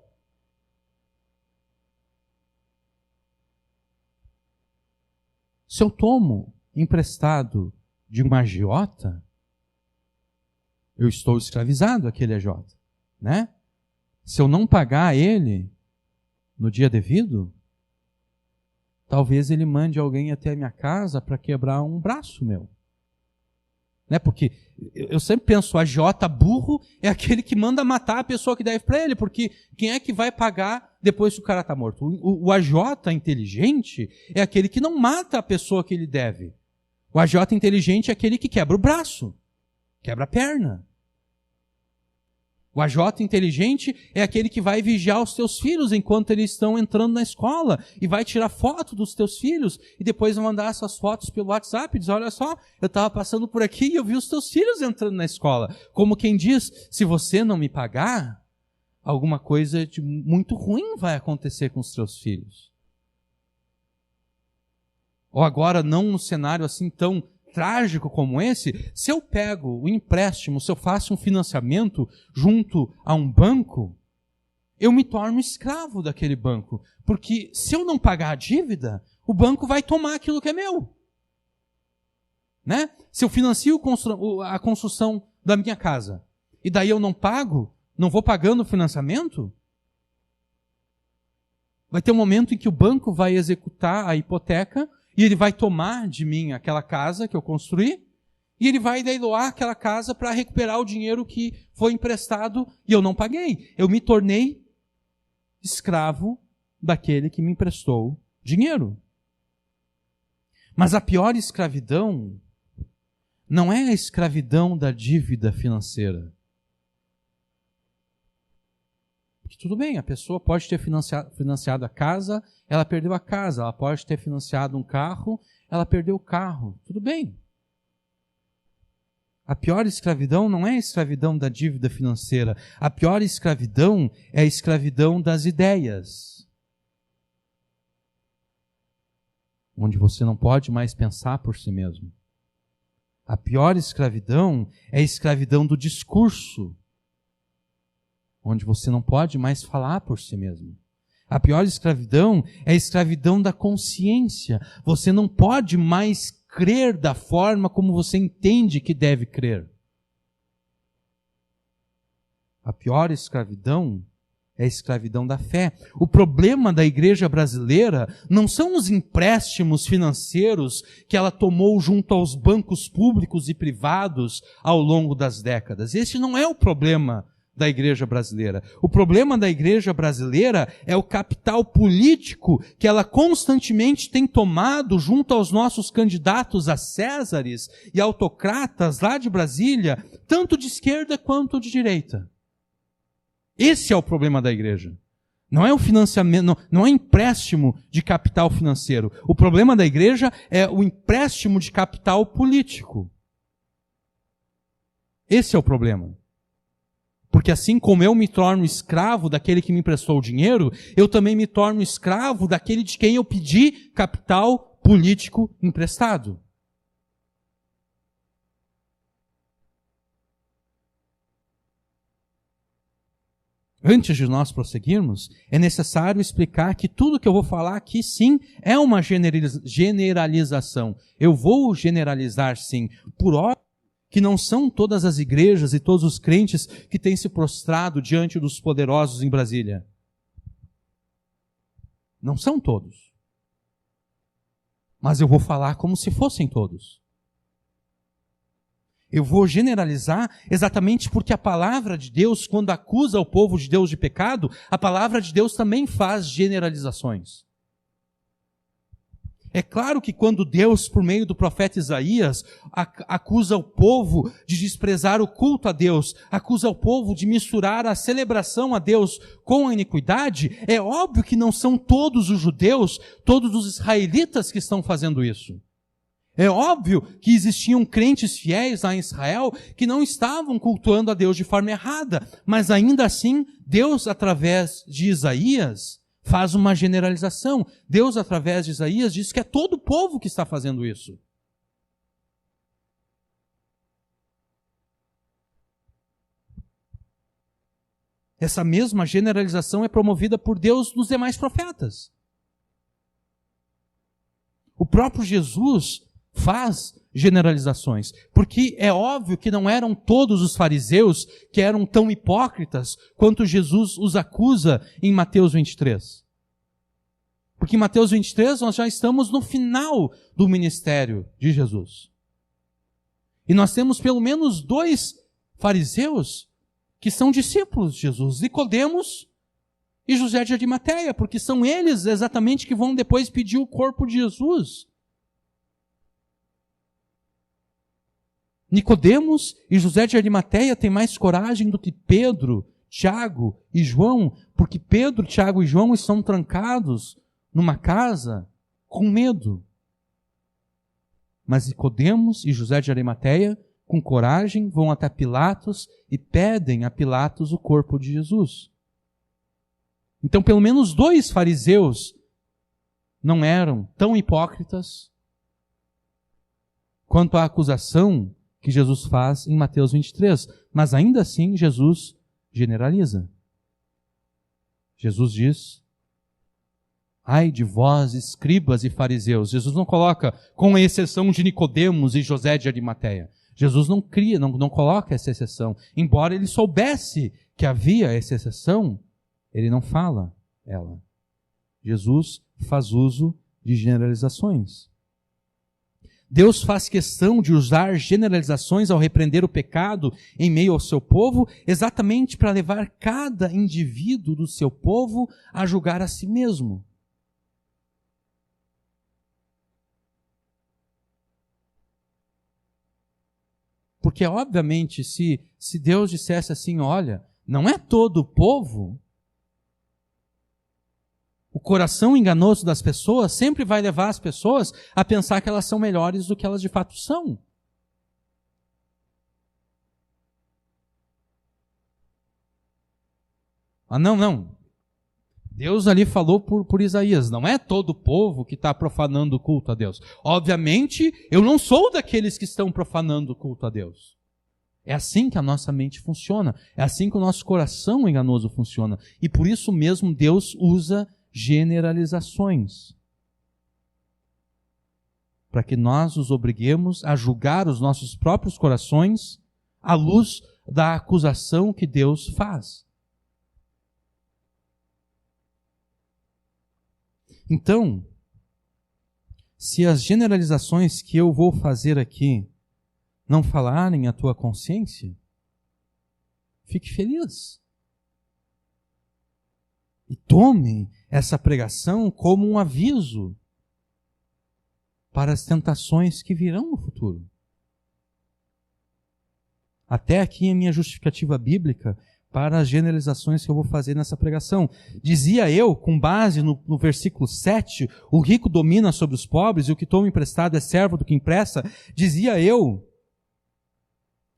Se eu tomo emprestado de um agiota, eu estou escravizado àquele agiota, né? Se eu não pagar a ele no dia devido, talvez ele mande alguém até a minha casa para quebrar um braço meu. Né? Porque eu sempre penso, o agiota burro é aquele que manda matar a pessoa que deve para ele, porque quem é que vai pagar depois que o cara está morto. O agiota inteligente é aquele que não mata a pessoa que ele deve. O agiota inteligente é aquele que quebra o braço, quebra a perna. O agiota inteligente é aquele que vai vigiar os teus filhos enquanto eles estão entrando na escola e vai tirar foto dos teus filhos e depois mandar essas fotos pelo WhatsApp e dizer, olha só, eu estava passando por aqui e eu vi os teus filhos entrando na escola. Como quem diz, se você não me pagar, alguma coisa de muito ruim vai acontecer com os teus filhos. Ou agora, não num cenário assim tão trágico como esse, se eu pego o empréstimo, se eu faço um financiamento junto a um banco, eu me torno escravo daquele banco. Porque se eu não pagar a dívida, o banco vai tomar aquilo que é meu. Né? Se eu financio a construção da minha casa, e daí eu não pago, não vou pagando o financiamento, vai ter um momento em que o banco vai executar a hipoteca e ele vai tomar de mim aquela casa que eu construí e ele vai leiloar aquela casa para recuperar o dinheiro que foi emprestado e eu não paguei. Eu me tornei escravo daquele que me emprestou dinheiro. Mas a pior escravidão não é a escravidão da dívida financeira. Porque tudo bem, a pessoa pode ter financiado a casa, ela perdeu a casa. Ela pode ter financiado um carro, ela perdeu o carro. Tudo bem. A pior escravidão não é a escravidão da dívida financeira. A pior escravidão é a escravidão das ideias. Onde você não pode mais pensar por si mesmo. A pior escravidão é a escravidão do discurso. Onde você não pode mais falar por si mesmo. A pior escravidão é a escravidão da consciência. Você não pode mais crer da forma como você entende que deve crer. A pior escravidão é a escravidão da fé. O problema da igreja brasileira não são os empréstimos financeiros que ela tomou junto aos bancos públicos e privados ao longo das décadas. Esse não é o problema da igreja brasileira. O problema da igreja brasileira é o capital político que ela constantemente tem tomado junto aos nossos candidatos a Césares e autocratas lá de Brasília, tanto de esquerda quanto de direita. Esse é o problema da igreja. Não é o financiamento, não é empréstimo de capital financeiro. O problema da igreja é o empréstimo de capital político. Esse é o problema. Porque assim como eu me torno escravo daquele que me emprestou o dinheiro, eu também me torno escravo daquele de quem eu pedi capital político emprestado. Antes de nós prosseguirmos, é necessário explicar que tudo que eu vou falar aqui, sim, é uma generalização. Eu vou generalizar, sim, por óbvio que não são todas as igrejas e todos os crentes que têm se prostrado diante dos poderosos em Brasília. Não são todos. Mas eu vou falar como se fossem todos. Eu vou generalizar exatamente porque a palavra de Deus, quando acusa o povo de Deus de pecado, a palavra de Deus também faz generalizações. É claro que quando Deus, por meio do profeta Isaías, acusa o povo de desprezar o culto a Deus, acusa o povo de misturar a celebração a Deus com a iniquidade, é óbvio que não são todos os judeus, todos os israelitas que estão fazendo isso. É óbvio que existiam crentes fiéis lá em Israel que não estavam cultuando a Deus de forma errada, mas ainda assim, Deus, através de Isaías, faz uma generalização. Deus, através de Isaías, diz que é todo o povo que está fazendo isso. Essa mesma generalização é promovida por Deus nos demais profetas. O próprio Jesus faz generalizações, porque é óbvio que não eram todos os fariseus que eram tão hipócritas quanto Jesus os acusa em Mateus 23. Porque em Mateus 23 nós já estamos no final do ministério de Jesus. E nós temos pelo menos 2 fariseus que são discípulos de Jesus, Nicodemos e José de Arimateia, porque são eles exatamente que vão depois pedir o corpo de Jesus. Nicodemos e José de Arimateia têm mais coragem do que Pedro, Tiago e João, porque Pedro, Tiago e João estão trancados numa casa com medo. Mas Nicodemos e José de Arimateia, com coragem, vão até Pilatos e pedem a Pilatos o corpo de Jesus. Então, pelo menos 2 fariseus não eram tão hipócritas quanto a acusação que Jesus faz em Mateus 23. Mas ainda assim, Jesus generaliza. Jesus diz: ai de vós, escribas e fariseus. Jesus não coloca, com exceção de Nicodemos e José de Arimateia. Jesus não coloca essa exceção. Embora ele soubesse que havia essa exceção, ele não fala ela. Jesus faz uso de generalizações. Deus faz questão de usar generalizações ao repreender o pecado em meio ao seu povo, exatamente para levar cada indivíduo do seu povo a julgar a si mesmo. Porque, obviamente, se Deus dissesse assim, olha, não é todo o povo, o coração enganoso das pessoas sempre vai levar as pessoas a pensar que elas são melhores do que elas de fato são. Não. Deus ali falou por Isaías, não é todo o povo que está profanando o culto a Deus. Obviamente, eu não sou daqueles que estão profanando o culto a Deus. É assim que a nossa mente funciona, é assim que o nosso coração enganoso funciona. E por isso mesmo Deus usa generalizações, para que nós os obriguemos a julgar os nossos próprios corações à luz da acusação que Deus faz. Então, se as generalizações que eu vou fazer aqui não falarem a tua consciência, fique feliz. E tome essa pregação como um aviso para as tentações que virão no futuro. Até aqui a minha justificativa bíblica para as generalizações que eu vou fazer nessa pregação. Dizia eu, com base no versículo 7, o rico domina sobre os pobres e o que toma emprestado é servo do que empresta. Dizia eu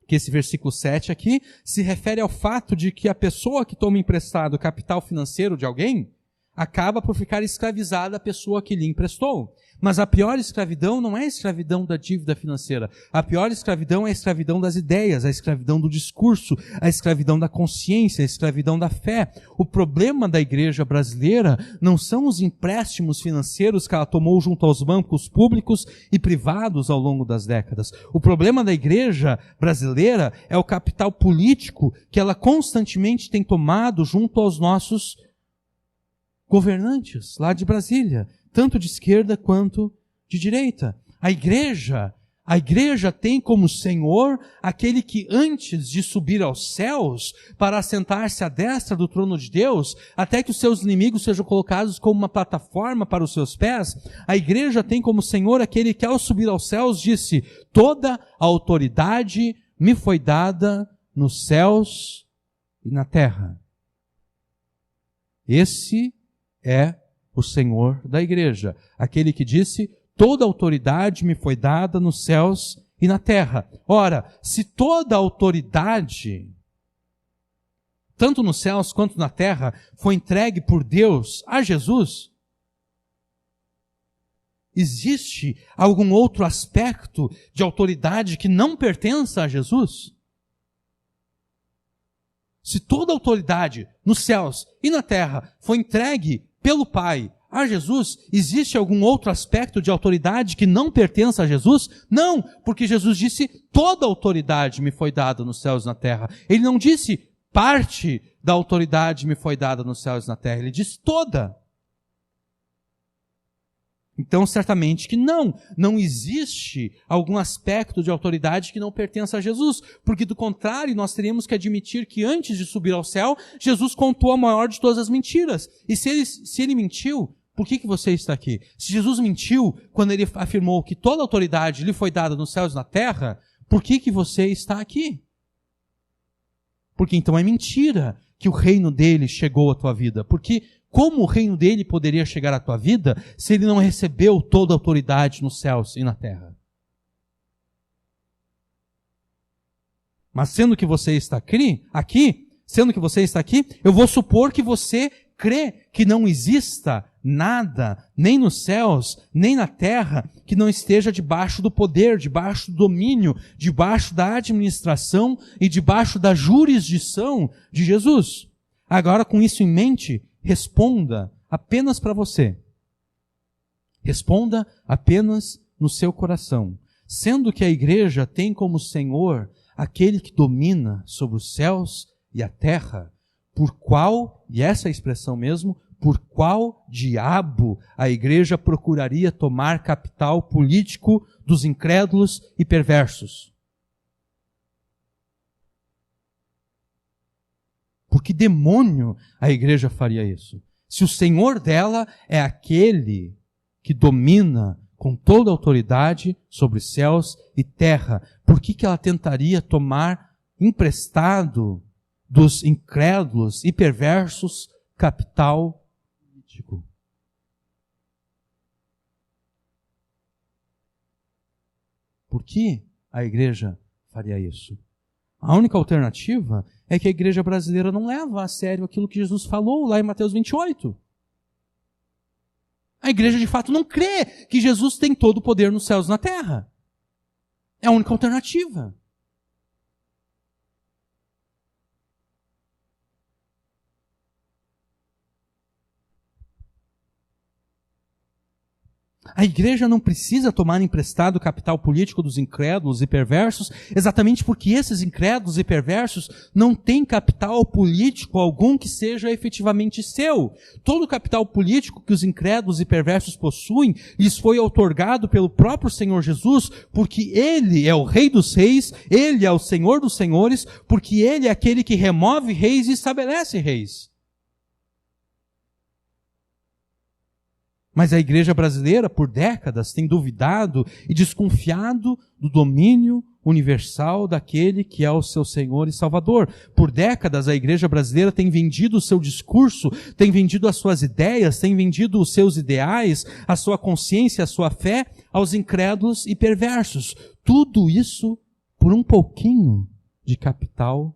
que esse versículo 7 aqui se refere ao fato de que a pessoa que toma emprestado o capital financeiro de alguém acaba por ficar escravizada à pessoa que lhe emprestou. Mas a pior escravidão não é a escravidão da dívida financeira. A pior escravidão é a escravidão das ideias, a escravidão do discurso, a escravidão da consciência, a escravidão da fé. O problema da igreja brasileira não são os empréstimos financeiros que ela tomou junto aos bancos públicos e privados ao longo das décadas. O problema da igreja brasileira é o capital político que ela constantemente tem tomado junto aos nossos governantes lá de Brasília, tanto de esquerda quanto de direita. A igreja tem como Senhor aquele que antes de subir aos céus para assentar-se à destra do trono de Deus, até que os seus inimigos sejam colocados como uma plataforma para os seus pés, a igreja tem como Senhor aquele que ao subir aos céus disse: toda a autoridade me foi dada nos céus e na terra. Esse é o Senhor da igreja, aquele que disse: toda autoridade me foi dada nos céus e na terra. Ora, se toda autoridade, tanto nos céus quanto na terra, foi entregue por Deus a Jesus, existe algum outro aspecto de autoridade que não pertença a Jesus? Se toda autoridade nos céus e na terra foi entregue pelo Pai a Jesus, existe algum outro aspecto de autoridade que não pertença a Jesus? Não, porque Jesus disse: toda autoridade me foi dada nos céus e na terra. Ele não disse parte da autoridade me foi dada nos céus e na terra, ele disse toda. Então, certamente que não existe algum aspecto de autoridade que não pertença a Jesus, porque do contrário, nós teríamos que admitir que antes de subir ao céu, Jesus contou a maior de todas as mentiras. E se ele mentiu, por que você está aqui? Se Jesus mentiu quando ele afirmou que toda autoridade lhe foi dada nos céus e na terra, por que você está aqui? Porque então é mentira que o reino dele chegou à tua vida, porque como o reino dele poderia chegar à tua vida se ele não recebeu toda a autoridade nos céus e na terra? Mas sendo que você está aqui, eu vou supor que você crê que não exista nada, nem nos céus, nem na terra, que não esteja debaixo do poder, debaixo do domínio, debaixo da administração e debaixo da jurisdição de Jesus. Agora, com isso em mente, responda apenas para você. Responda apenas no seu coração. Sendo que a igreja tem como Senhor aquele que domina sobre os céus e a terra, por qual, e essa é a expressão mesmo, por qual diabo a igreja procuraria tomar capital político dos incrédulos e perversos? Por que demônio a igreja faria isso? Se o Senhor dela é aquele que domina com toda a autoridade sobre céus e terra, por que ela tentaria tomar emprestado dos incrédulos e perversos capital político? Por que a igreja faria isso? A única alternativa é que a igreja brasileira não leva a sério aquilo que Jesus falou lá em Mateus 28. A igreja de fato não crê que Jesus tem todo o poder nos céus e na terra. É a única alternativa. A igreja não precisa tomar emprestado o capital político dos incrédulos e perversos, exatamente porque esses incrédulos e perversos não têm capital político algum que seja efetivamente seu. Todo o capital político que os incrédulos e perversos possuem lhes foi outorgado pelo próprio Senhor Jesus, porque Ele é o Rei dos Reis, Ele é o Senhor dos Senhores, porque Ele é aquele que remove reis e estabelece reis. Mas a igreja brasileira, por décadas, tem duvidado e desconfiado do domínio universal daquele que é o seu Senhor e Salvador. Por décadas, a igreja brasileira tem vendido o seu discurso, tem vendido as suas ideias, tem vendido os seus ideais, a sua consciência, a sua fé aos incrédulos e perversos. Tudo isso por um pouquinho de capital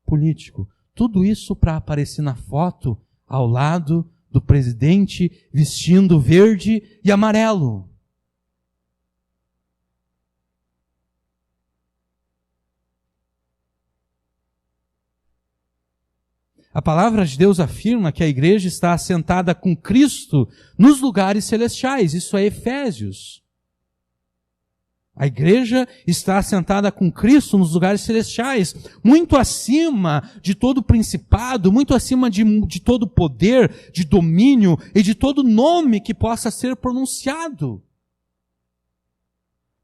político. Tudo isso para aparecer na foto ao lado do presidente vestindo verde e amarelo. A palavra de Deus afirma que a igreja está assentada com Cristo nos lugares celestiais. Isso é Efésios. A igreja está assentada com Cristo nos lugares celestiais, muito acima de todo principado, muito acima de todo poder, de domínio e de todo nome que possa ser pronunciado.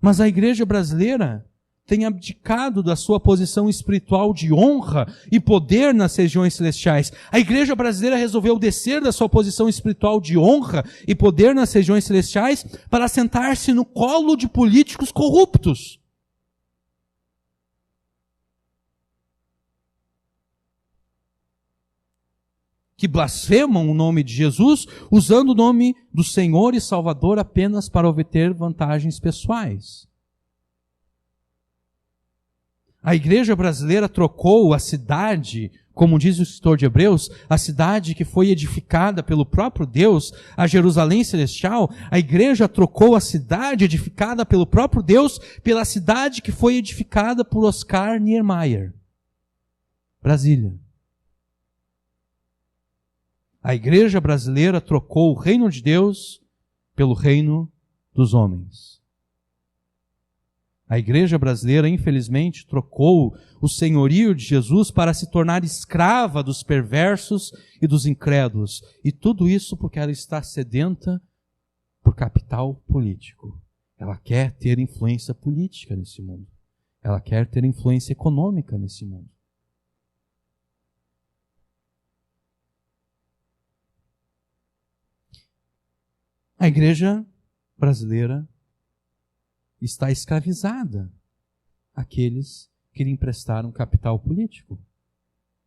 Mas a igreja brasileira tem abdicado da sua posição espiritual de honra e poder nas regiões celestiais. A igreja brasileira resolveu descer da sua posição espiritual de honra e poder nas regiões celestiais para sentar-se no colo de políticos corruptos. Que blasfemam o nome de Jesus, usando o nome do Senhor e Salvador apenas para obter vantagens pessoais. A igreja brasileira trocou a cidade, como diz o escritor de Hebreus, a cidade que foi edificada pelo próprio Deus, a Jerusalém celestial. A igreja trocou a cidade edificada pelo próprio Deus pela cidade que foi edificada por Oscar Niemeyer, Brasília. A igreja brasileira trocou o reino de Deus pelo reino dos homens. A igreja brasileira, infelizmente, trocou o senhorio de Jesus para se tornar escrava dos perversos e dos incrédulos. E tudo isso porque ela está sedenta por capital político. Ela quer ter influência política nesse mundo. Ela quer ter influência econômica nesse mundo. A igreja brasileira está escravizada àqueles que lhe emprestaram capital político.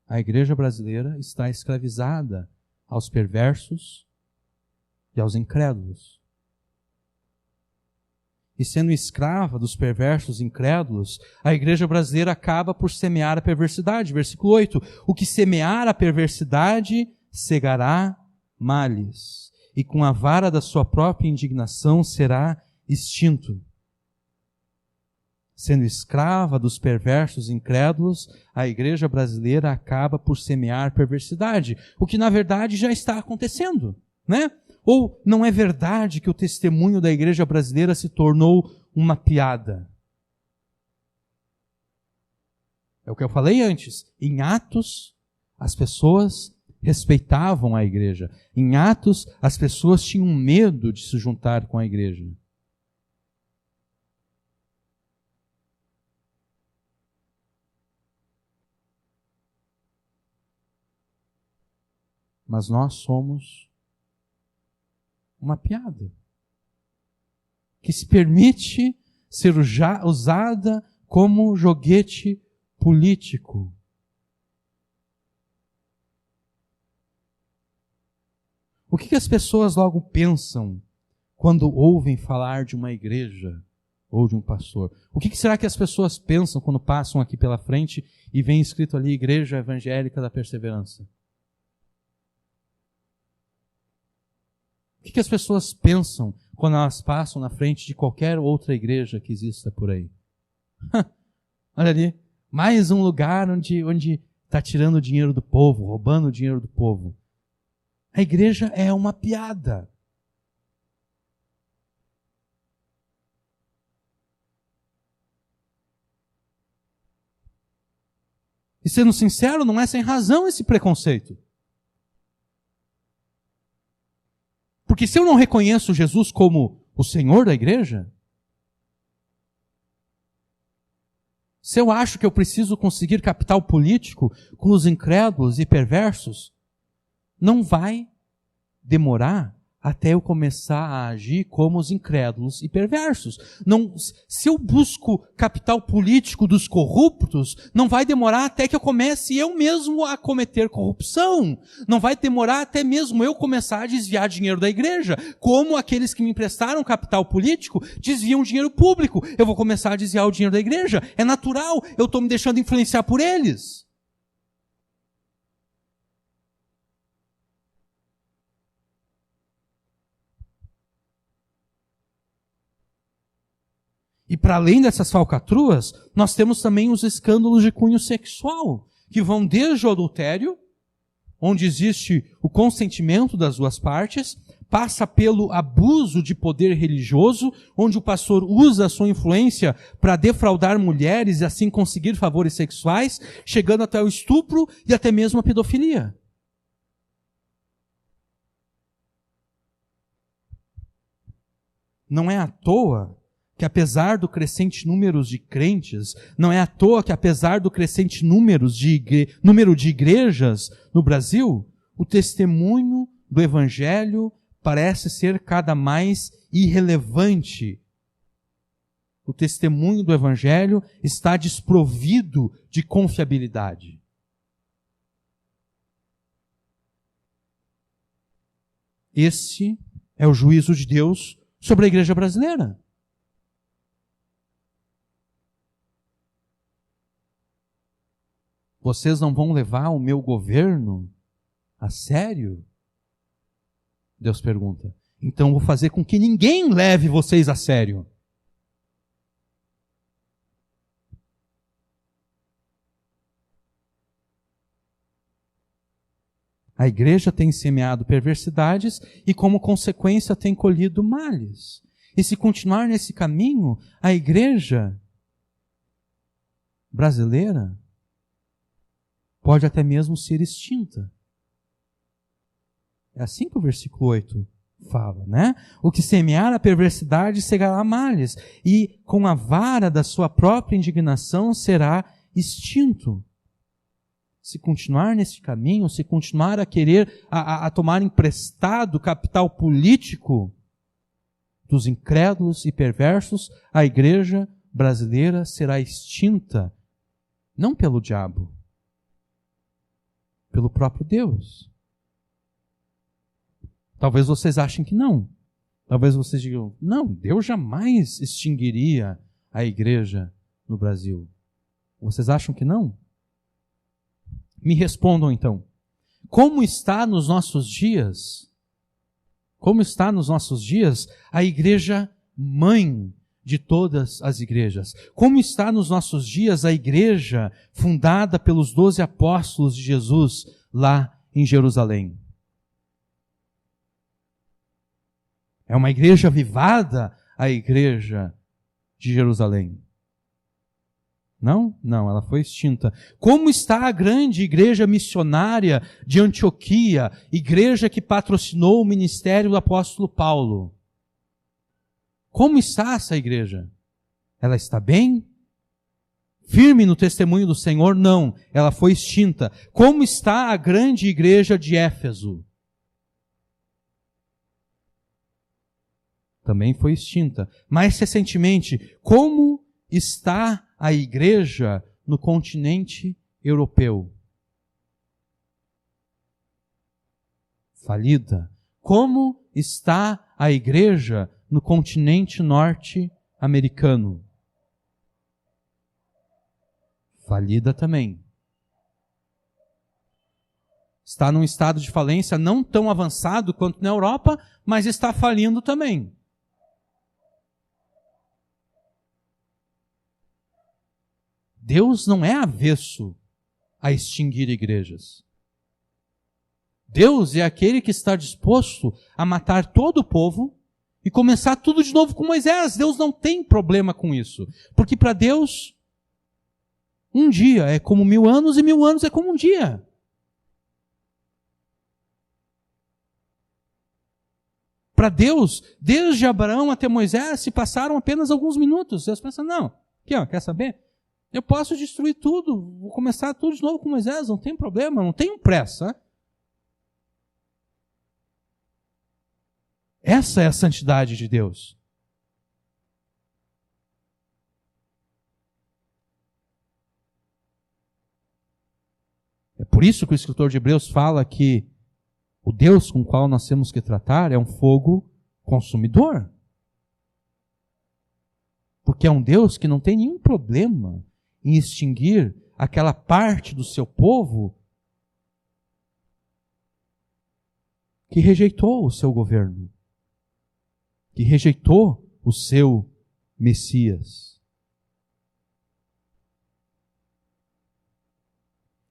A igreja brasileira está escravizada aos perversos e aos incrédulos. E sendo escrava dos perversos e incrédulos, a igreja brasileira acaba por semear a perversidade. Versículo 8. O que semear a perversidade, cegará males, e com a vara da sua própria indignação será extinto. Sendo escrava dos perversos e incrédulos, a igreja brasileira acaba por semear perversidade, o que na verdade já está acontecendo, né? Ou não é verdade que o testemunho da igreja brasileira se tornou uma piada? É o que eu falei antes. Em Atos, as pessoas respeitavam a igreja. Em Atos, as pessoas tinham medo de se juntar com a igreja. Mas nós somos uma piada que se permite ser usada como joguete político. O que as pessoas logo pensam quando ouvem falar de uma igreja ou de um pastor? O que será que as pessoas pensam quando passam aqui pela frente e vem escrito ali Igreja Evangélica da Perseverança? O que as pessoas pensam quando elas passam na frente de qualquer outra igreja que exista por aí? Olha ali, mais um lugar onde está tirando o dinheiro do povo, roubando o dinheiro do povo. A igreja é uma piada. E sendo sincero, não é sem razão esse preconceito. Porque se eu não reconheço Jesus como o Senhor da igreja, se eu acho que eu preciso conseguir capital político com os incrédulos e perversos, não vai demorar até eu começar a agir como os incrédulos e perversos. Não, se eu busco capital político dos corruptos, não vai demorar até que eu comece eu mesmo a cometer corrupção. Não vai demorar até mesmo eu começar a desviar dinheiro da igreja, como aqueles que me emprestaram capital político desviam dinheiro público. Eu vou começar a desviar o dinheiro da igreja. É natural, eu estou me deixando influenciar por eles. E para além dessas falcatruas, nós temos também os escândalos de cunho sexual, que vão desde o adultério, onde existe o consentimento das duas partes, passa pelo abuso de poder religioso, onde o pastor usa a sua influência para defraudar mulheres e assim conseguir favores sexuais, chegando até o estupro e até mesmo a pedofilia. Não é à toa que apesar do crescente número de crentes, não é à toa que apesar do crescente número de igrejas no Brasil, o testemunho do Evangelho parece ser cada mais irrelevante. O testemunho do Evangelho está desprovido de confiabilidade. Esse é o juízo de Deus sobre a igreja brasileira. Vocês não vão levar o meu governo a sério? Deus pergunta. Então eu vou fazer com que ninguém leve vocês a sério. A igreja tem semeado perversidades e, como consequência, tem colhido males. E se continuar nesse caminho, a igreja brasileira pode até mesmo ser extinta. É assim que o versículo 8 fala, né? O que semear a perversidade cegará males, e com a vara da sua própria indignação será extinto. Se continuar nesse caminho, se continuar a querer, a tomar emprestado capital político dos incrédulos e perversos, a igreja brasileira será extinta, não pelo diabo, pelo próprio Deus. Talvez vocês achem que não. Talvez vocês digam, não, Deus jamais extinguiria a igreja no Brasil. Vocês acham que não? Me respondam então. Como está nos nossos dias? Como está nos nossos dias a igreja mãe de todas as igrejas? Como está nos nossos dias a igreja fundada pelos 12 apóstolos de Jesus lá em Jerusalém? É uma igreja avivada, a igreja de Jerusalém. Não? Não, ela foi extinta. Como está a grande igreja missionária de Antioquia, igreja que patrocinou o ministério do apóstolo Paulo? Como está essa igreja? Ela está bem? Firme no testemunho do Senhor? Não, ela foi extinta. Como está a grande igreja de Éfeso? Também foi extinta. Mais recentemente, como está a igreja no continente europeu? Falida. Como está a igreja no continente norte-americano? Falida também. Está num estado de falência não tão avançado quanto na Europa, mas está falindo também. Deus não é avesso a extinguir igrejas. Deus é aquele que está disposto a matar todo o povo e começar tudo de novo com Moisés. Deus não tem problema com isso. Porque para Deus, um dia é como 1000 anos e 1000 anos é como um dia. Para Deus, desde Abraão até Moisés, se passaram apenas alguns minutos. Deus pensa, não, aqui, ó, quer saber? Eu posso destruir tudo, vou começar tudo de novo com Moisés, não tem problema, não tenho pressa. Essa é a santidade de Deus. É por isso que o escritor de Hebreus fala que o Deus com o qual nós temos que tratar é um fogo consumidor. Porque é um Deus que não tem nenhum problema em extinguir aquela parte do seu povo que rejeitou o seu governo, que rejeitou o seu Messias.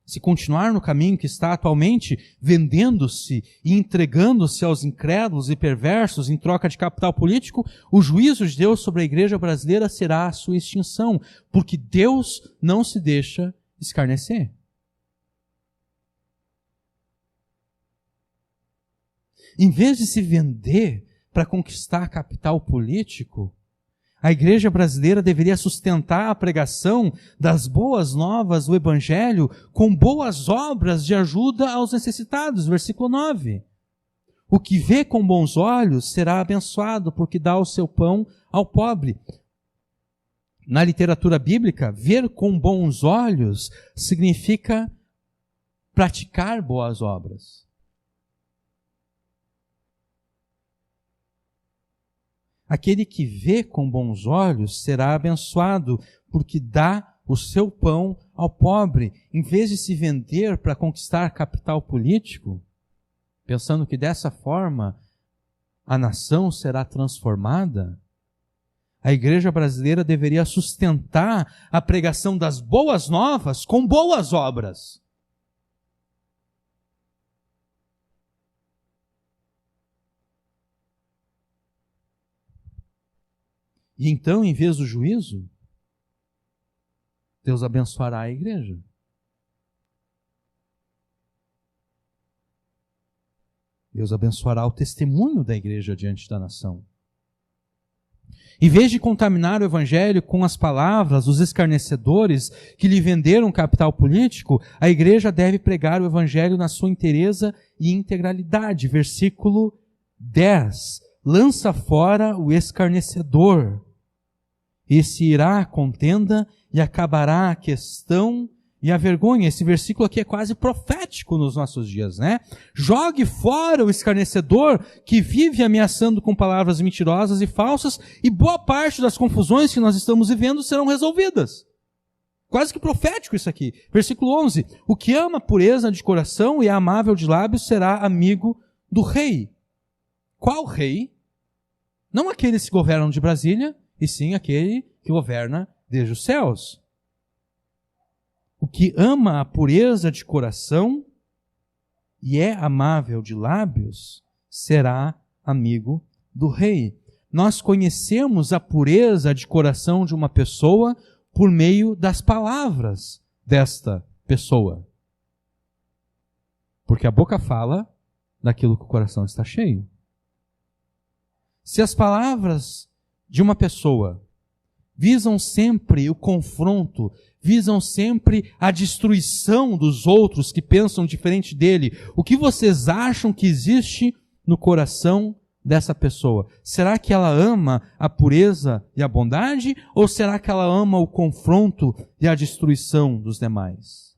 Se continuar no caminho que está atualmente, vendendo-se e entregando-se aos incrédulos e perversos em troca de capital político, o juízo de Deus sobre a igreja brasileira será a sua extinção, porque Deus não se deixa escarnecer. Em vez de se vender para conquistar capital político, a igreja brasileira deveria sustentar a pregação das boas novas do Evangelho com boas obras de ajuda aos necessitados. Versículo 9. O que vê com bons olhos será abençoado, porque dá o seu pão ao pobre. Na literatura bíblica, ver com bons olhos significa praticar boas obras. Aquele que vê com bons olhos será abençoado, porque dá o seu pão ao pobre. Em vez de se vender para conquistar capital político, pensando que dessa forma a nação será transformada, a igreja brasileira deveria sustentar a pregação das boas novas com boas obras. E então, em vez do juízo, Deus abençoará a igreja. Deus abençoará o testemunho da igreja diante da nação. Em vez de contaminar o evangelho com as palavras dos escarnecedores que lhe venderam capital político, a igreja deve pregar o evangelho na sua inteireza e integralidade. Versículo 10. Lança fora o escarnecedor. Esse irá à contenda e acabará a questão e a vergonha. Esse versículo aqui é quase profético nos nossos dias, né? Jogue fora o escarnecedor que vive ameaçando com palavras mentirosas e falsas, e boa parte das confusões que nós estamos vivendo serão resolvidas. Quase que profético isso aqui. Versículo 11. O que ama a pureza de coração e é amável de lábios será amigo do rei. Qual rei? Não aqueles que governam de Brasília, e sim aquele que governa desde os céus. O que ama a pureza de coração e é amável de lábios será amigo do rei. Nós conhecemos a pureza de coração de uma pessoa por meio das palavras desta pessoa. Porque a boca fala daquilo que o coração está cheio. Se as palavras de uma pessoa visam sempre o confronto, visam sempre a destruição dos outros que pensam diferente dele, o que vocês acham que existe no coração dessa pessoa? Será que ela ama a pureza e a bondade, ou será que ela ama o confronto e a destruição dos demais?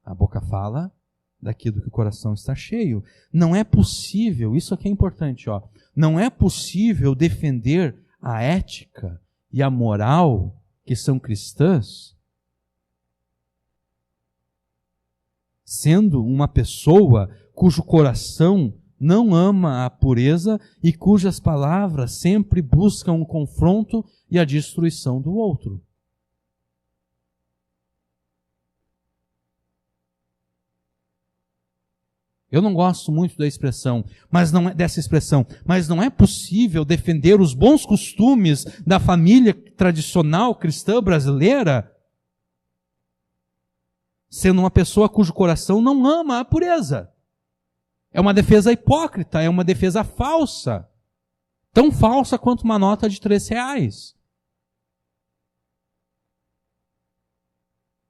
A boca fala daquilo que o coração está cheio. Não é possível, isso aqui é importante, não é possível defender a ética e a moral que são cristãs, sendo uma pessoa cujo coração não ama a pureza e cujas palavras sempre buscam o confronto e a destruição do outro. Eu não gosto muito dessa expressão, mas não é possível defender os bons costumes da família tradicional cristã brasileira sendo uma pessoa cujo coração não ama a pureza. É uma defesa hipócrita, é uma defesa falsa. Tão falsa quanto uma nota de R$3.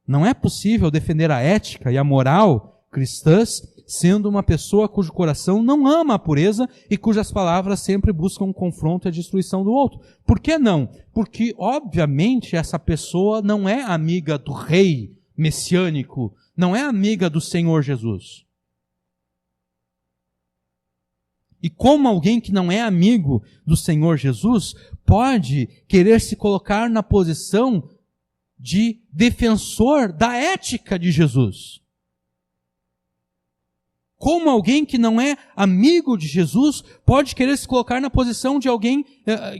Não é possível defender a ética e a moral cristãs sendo uma pessoa cujo coração não ama a pureza e cujas palavras sempre buscam o confronto e a destruição do outro. Por que não? Porque, obviamente, essa pessoa não é amiga do rei messiânico, não é amiga do Senhor Jesus. E como alguém que não é amigo do Senhor Jesus pode querer se colocar na posição de defensor da ética de Jesus? Como alguém que não é amigo de Jesus pode querer se colocar na posição de alguém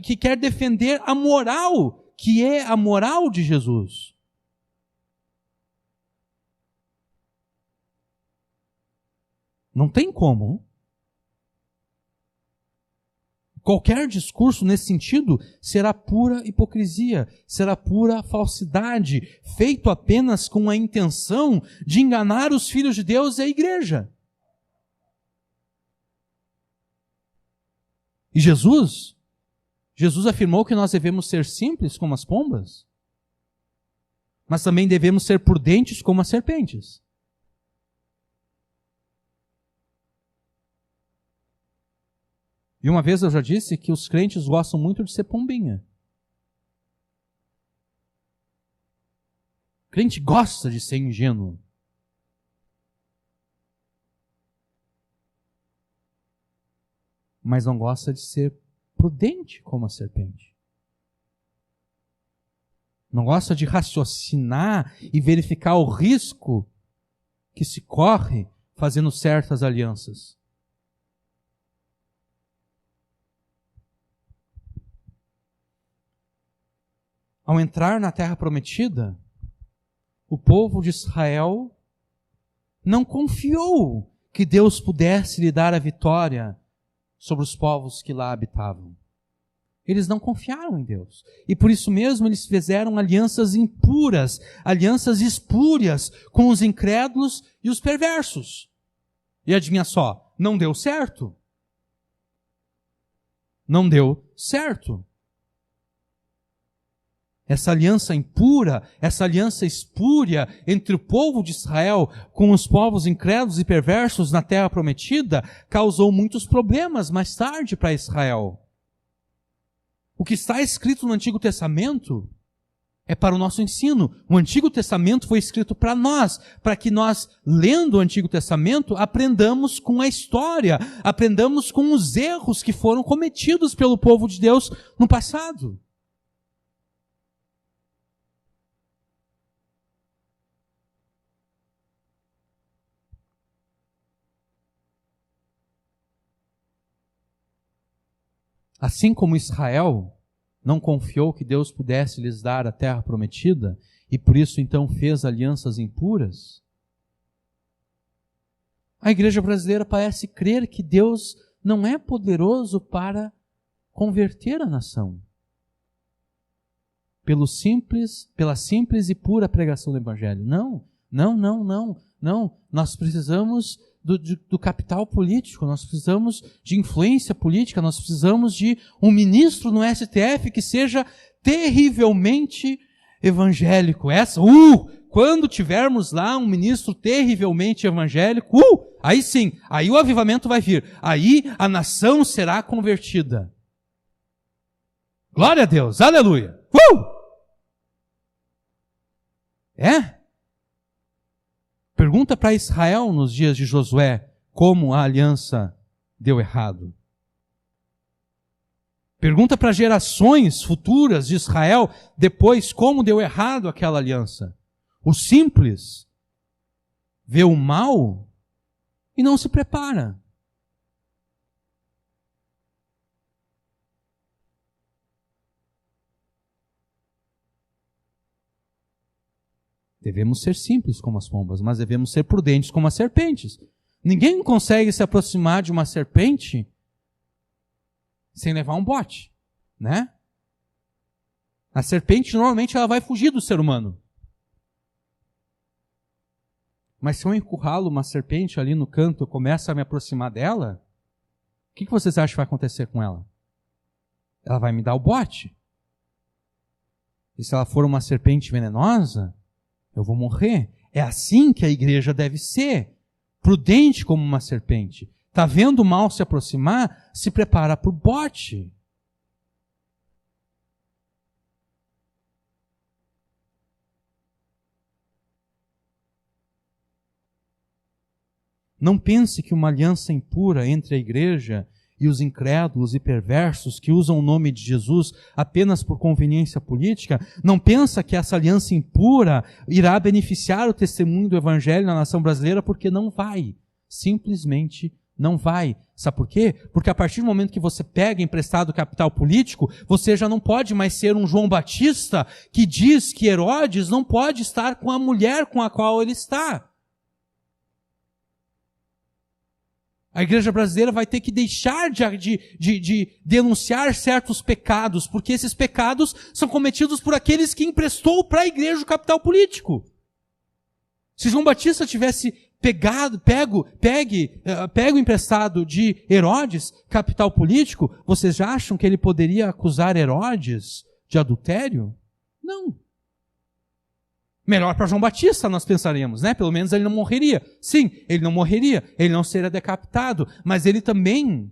que quer defender a moral, que é a moral de Jesus? Não tem como. Qualquer discurso nesse sentido será pura hipocrisia, será pura falsidade, feito apenas com a intenção de enganar os filhos de Deus e a igreja. E Jesus afirmou que nós devemos ser simples como as pombas, mas também devemos ser prudentes como as serpentes. E uma vez eu já disse que os crentes gostam muito de ser pombinha. O crente gosta de ser ingênuo. Mas não gosta de ser prudente como a serpente. Não gosta de raciocinar e verificar o risco que se corre fazendo certas alianças. Ao entrar na terra prometida, o povo de Israel não confiou que Deus pudesse lhe dar a vitória sobre os povos que lá habitavam. Eles não confiaram em Deus. E por isso mesmo eles fizeram alianças impuras, alianças espúrias com os incrédulos e os perversos. E adivinha só, não deu certo. Não deu certo. Essa aliança impura, essa aliança espúria entre o povo de Israel com os povos incrédulos e perversos na terra prometida, causou muitos problemas mais tarde para Israel. O que está escrito no Antigo Testamento é para o nosso ensino. O Antigo Testamento foi escrito para nós, para que nós, lendo o Antigo Testamento, aprendamos com a história, aprendamos com os erros que foram cometidos pelo povo de Deus no passado. Assim como Israel não confiou que Deus pudesse lhes dar a terra prometida, e por isso então fez alianças impuras, a igreja brasileira parece crer que Deus não é poderoso para converter a nação. Pela simples e pura pregação do Evangelho. Não. Nós precisamos do capital político, nós precisamos de influência política, nós precisamos de um ministro no STF que seja terrivelmente evangélico. Quando tivermos lá um ministro terrivelmente evangélico, aí sim, aí o avivamento vai vir, aí a nação será convertida. Glória a Deus, aleluia! Pergunta para Israel nos dias de Josué como a aliança deu errado. Pergunta para gerações futuras de Israel depois como deu errado aquela aliança. O simples vê o mal e não se prepara. Devemos ser simples como as pombas, mas devemos ser prudentes como as serpentes. Ninguém consegue se aproximar de uma serpente sem levar um bote, né? A serpente, normalmente, ela vai fugir do ser humano. Mas se eu encurralo uma serpente ali no canto e começo a me aproximar dela, o que vocês acham que vai acontecer com ela? Ela vai me dar o bote. E se ela for uma serpente venenosa, eu vou morrer. É assim que a igreja deve ser. Prudente como uma serpente. Está vendo o mal se aproximar? Se prepara para o bote. Não pense que uma aliança impura entre a igreja e os incrédulos e perversos que usam o nome de Jesus apenas por conveniência política, não pensa que essa aliança impura irá beneficiar o testemunho do Evangelho na nação brasileira, porque não vai. Simplesmente não vai. Sabe por quê? Porque a partir do momento que você pega emprestado capital político, você já não pode mais ser um João Batista que diz que Herodes não pode estar com a mulher com a qual ele está. A igreja brasileira vai ter que deixar de denunciar certos pecados, porque esses pecados são cometidos por aqueles que emprestou para a igreja o capital político. Se João Batista tivesse pego emprestado de Herodes capital político, vocês já acham que ele poderia acusar Herodes de adultério? Não. Melhor para João Batista, nós pensaremos, né? Pelo menos ele não morreria. Sim, ele não morreria, ele não seria decapitado, mas ele também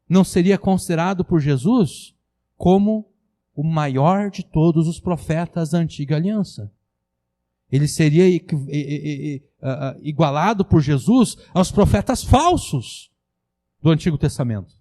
não seria considerado por Jesus como o maior de todos os profetas da antiga aliança. Ele seria igualado por Jesus aos profetas falsos do Antigo Testamento.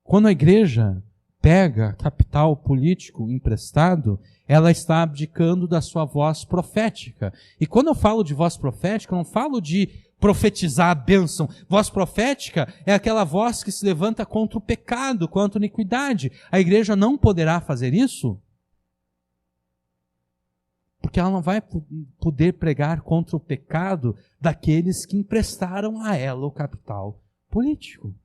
Quando a igreja pega capital político emprestado, ela está abdicando da sua voz profética. E quando eu falo de voz profética, eu não falo de profetizar a bênção. Voz profética é aquela voz que se levanta contra o pecado, contra a iniquidade. A igreja não poderá fazer isso, porque ela não vai poder pregar contra o pecado daqueles que emprestaram a ela o capital político.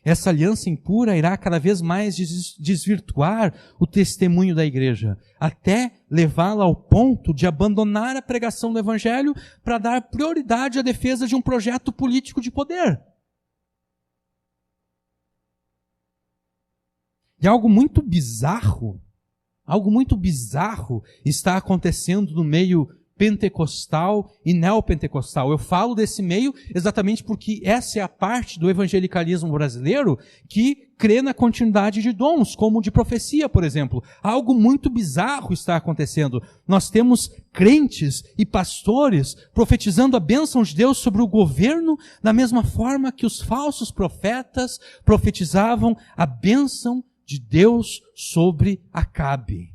essa aliança impura irá cada vez mais desvirtuar o testemunho da igreja, até levá-la ao ponto de abandonar a pregação do evangelho para dar prioridade à defesa de um projeto político de poder. E algo muito bizarro está acontecendo no meio pentecostal e neopentecostal. Eu falo desse meio exatamente porque essa é a parte do evangelicalismo brasileiro que crê na continuidade de dons, como de profecia, por exemplo. Algo muito bizarro está acontecendo. Nós temos crentes e pastores profetizando a bênção de Deus sobre o governo, da mesma forma que os falsos profetas profetizavam a bênção de Deus sobre Acabe.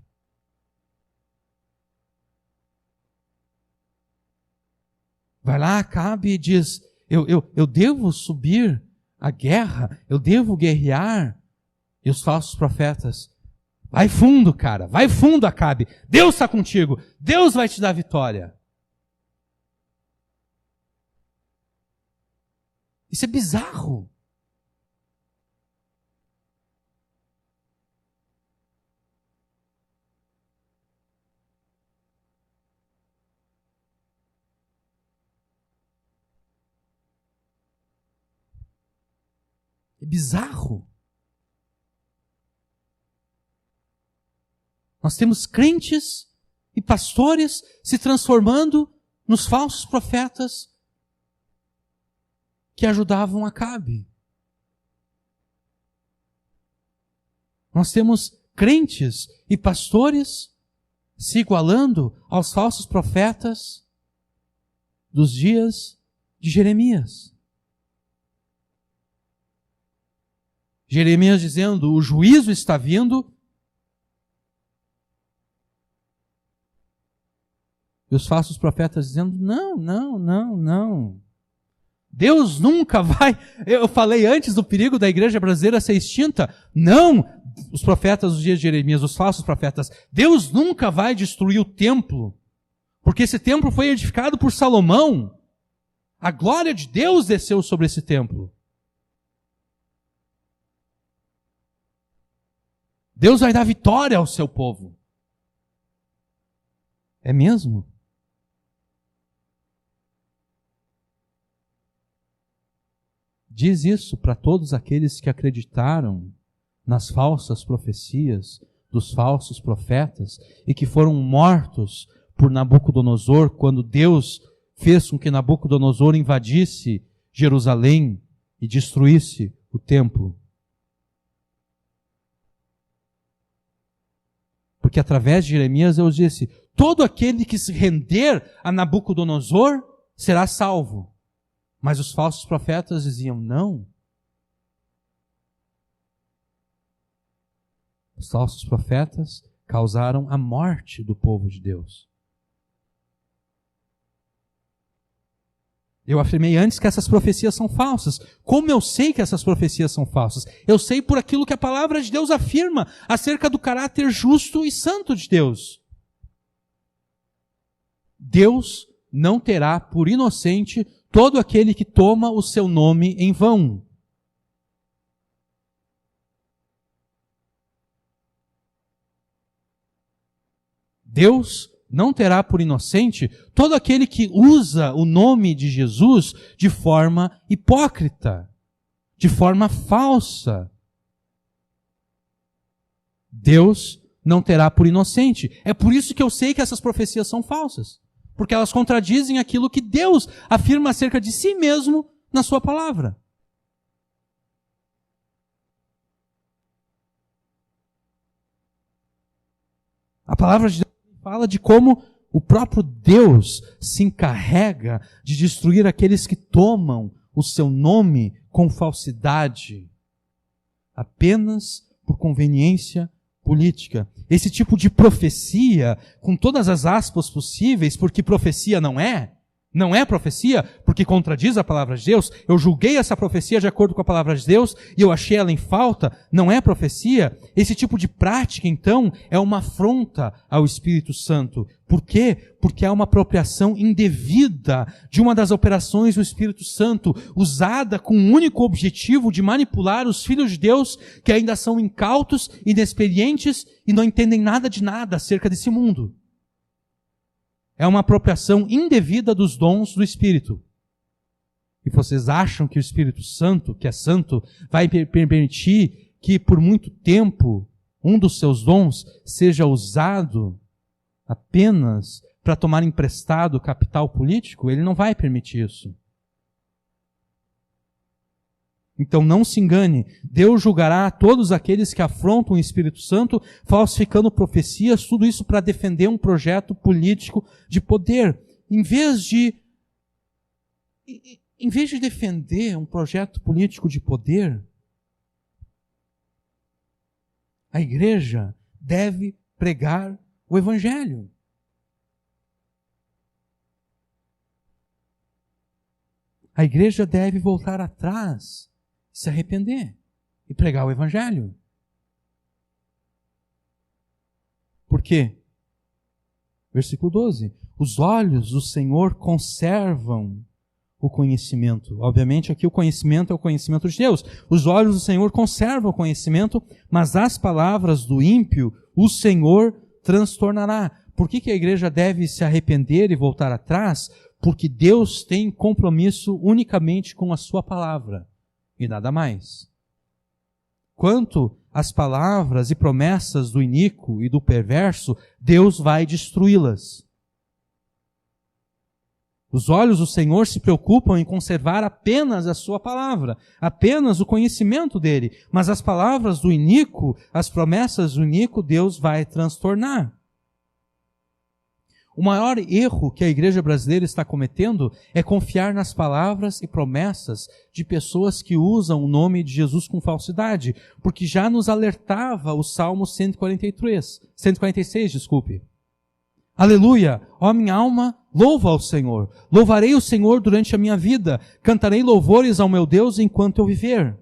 Vai lá, Acabe, e diz, eu devo subir à guerra, eu devo guerrear. E os falsos profetas, vai fundo, cara, vai fundo, Acabe. Deus está contigo, Deus vai te dar vitória. Isso é bizarro. É bizarro. Nós temos crentes e pastores se transformando nos falsos profetas que ajudavam Acabe. Nós temos crentes e pastores se igualando aos falsos profetas dos dias de Jeremias. Jeremias dizendo, o juízo está vindo. E os falsos profetas dizendo, não. Deus nunca vai... Eu falei antes do perigo da igreja brasileira ser extinta. Não! Os profetas dos dias de Jeremias, os falsos profetas. Deus nunca vai destruir o templo. Porque esse templo foi edificado por Salomão. A glória de Deus desceu sobre esse templo. Deus vai dar vitória ao seu povo. É mesmo? Diz isso para todos aqueles que acreditaram nas falsas profecias dos falsos profetas e que foram mortos por Nabucodonosor quando Deus fez com que Nabucodonosor invadisse Jerusalém e destruísse o templo. Porque através de Jeremias Deus disse, todo aquele que se render a Nabucodonosor será salvo. Mas os falsos profetas diziam, não. Os falsos profetas causaram a morte do povo de Deus. Eu afirmei antes que essas profecias são falsas. Como eu sei que essas profecias são falsas? Eu sei por aquilo que a palavra de Deus afirma acerca do caráter justo e santo de Deus. Deus não terá por inocente todo aquele que toma o seu nome em vão. Deus não terá por inocente todo aquele que usa o nome de Jesus de forma hipócrita, de forma falsa. Deus não terá por inocente. É por isso que eu sei que essas profecias são falsas, porque elas contradizem aquilo que Deus afirma acerca de si mesmo na sua palavra. A palavra de Deus fala de como o próprio Deus se encarrega de destruir aqueles que tomam o seu nome com falsidade, apenas por conveniência política. Esse tipo de profecia, com todas as aspas possíveis, porque profecia não é, Não é profecia, porque contradiz a palavra de Deus. Eu julguei essa profecia de acordo com a palavra de Deus e eu achei ela em falta. Não é profecia. Esse tipo de prática, então, é uma afronta ao Espírito Santo. Por quê? Porque é uma apropriação indevida de uma das operações do Espírito Santo, usada com o único objetivo de manipular os filhos de Deus que ainda são incautos, inexperientes e não entendem nada de nada acerca desse mundo. É uma apropriação indevida dos dons do Espírito. E vocês acham que o Espírito Santo, que é santo, vai permitir que por muito tempo um dos seus dons seja usado apenas para tomar emprestado capital político? Ele não vai permitir isso. Então não se engane, Deus julgará todos aqueles que afrontam o Espírito Santo, falsificando profecias, tudo isso para defender um projeto político de poder. Em vez de defender um projeto político de poder, a igreja deve pregar o Evangelho. A igreja deve voltar atrás, se arrepender e pregar o Evangelho. Por quê? Versículo 12. Os olhos do Senhor conservam o conhecimento. Obviamente aqui o conhecimento é o conhecimento de Deus. Os olhos do Senhor conservam o conhecimento, mas as palavras do ímpio o Senhor transtornará. Por que a igreja deve se arrepender e voltar atrás? Porque Deus tem compromisso unicamente com a sua palavra. E nada mais. Quanto às palavras e promessas do iníquo e do perverso, Deus vai destruí-las. Os olhos do Senhor se preocupam em conservar apenas a sua palavra, apenas o conhecimento dele. Mas as palavras do iníquo, as promessas do iníquo, Deus vai transtornar. O maior erro que a igreja brasileira está cometendo é confiar nas palavras e promessas de pessoas que usam o nome de Jesus com falsidade, porque já nos alertava o Salmo 146, desculpe. Aleluia! Ó minha alma, louva ao Senhor. Louvarei o Senhor durante a minha vida. Cantarei louvores ao meu Deus enquanto eu viver.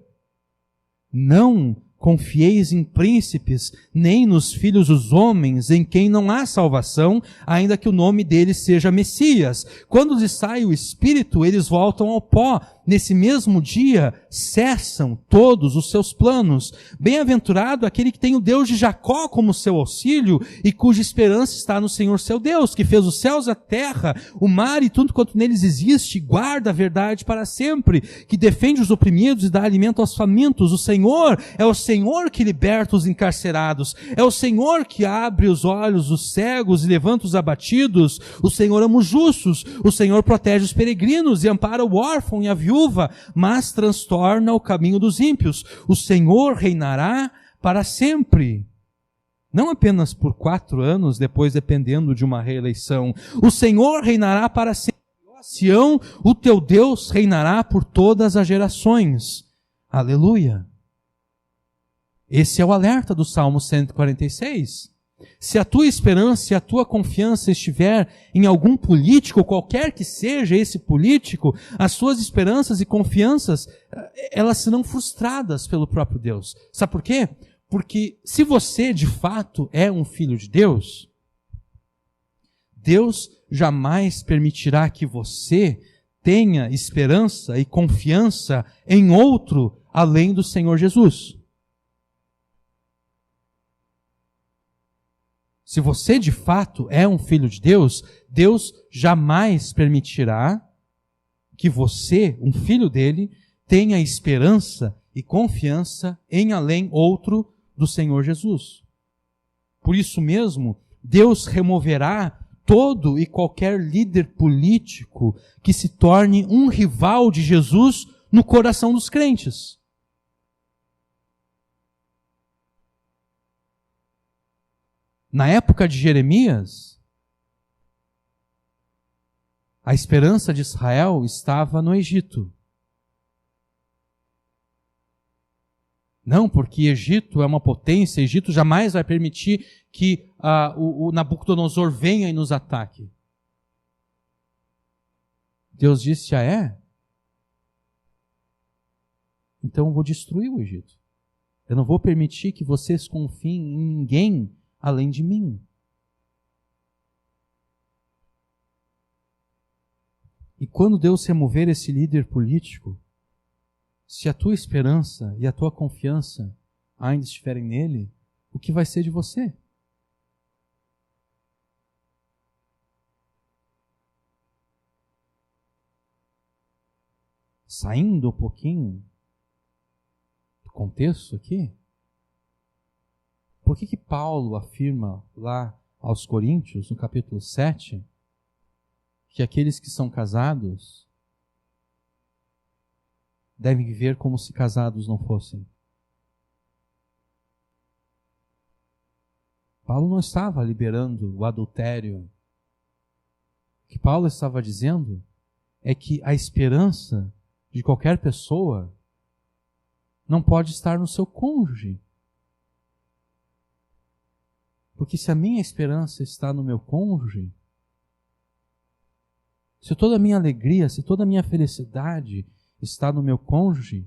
Não confieis em príncipes, nem nos filhos dos homens, em quem não há salvação, ainda que o nome deles seja Messias. Quando lhes sai o Espírito, eles voltam ao pó. Nesse mesmo dia, cessam todos os seus planos. Bem-aventurado aquele que tem o Deus de Jacó como seu auxílio e cuja esperança está no Senhor seu Deus, que fez os céus, a terra, o mar e tudo quanto neles existe, guarda a verdade para sempre, que defende os oprimidos e dá alimento aos famintos. O Senhor é o Senhor que liberta os encarcerados. É o Senhor que abre os olhos dos cegos e levanta os abatidos. O Senhor ama os justos. O Senhor protege os peregrinos e ampara o órfão e a viúva, mas transtorna o caminho dos ímpios. O Senhor reinará para sempre. Não apenas por 4 anos, depois dependendo de uma reeleição. O Senhor reinará para sempre. Ó Sião, o teu Deus reinará por todas as gerações. Aleluia. Esse é o alerta do Salmo 146. Se a tua esperança e a tua confiança estiver em algum político, qualquer que seja esse político, as suas esperanças e confianças, elas serão frustradas pelo próprio Deus. Sabe por quê? Porque se você de fato é um filho de Deus, Deus jamais permitirá que você tenha esperança e confiança em outro além do Senhor Jesus. Se você de fato é um filho de Deus, Deus jamais permitirá que você, um filho dele, tenha esperança e confiança em além outro do Senhor Jesus. Por isso mesmo, Deus removerá todo e qualquer líder político que se torne um rival de Jesus no coração dos crentes. Na época de Jeremias, a esperança de Israel estava no Egito. Não, porque Egito é uma potência, Egito jamais vai permitir que o Nabucodonosor venha e nos ataque. Deus disse: ah, é? Então eu vou destruir o Egito. Eu não vou permitir que vocês confiem em ninguém além de mim. E quando Deus remover esse líder político, se a tua esperança e a tua confiança ainda estiverem nele, o que vai ser de você? Saindo um pouquinho do contexto aqui, por que Paulo afirma lá aos Coríntios, no capítulo 7, que aqueles que são casados devem viver como se casados não fossem? Paulo não estava liberando o adultério. O que Paulo estava dizendo é que a esperança de qualquer pessoa não pode estar no seu cônjuge. Porque se a minha esperança está no meu cônjuge, se toda a minha alegria, se toda a minha felicidade está no meu cônjuge,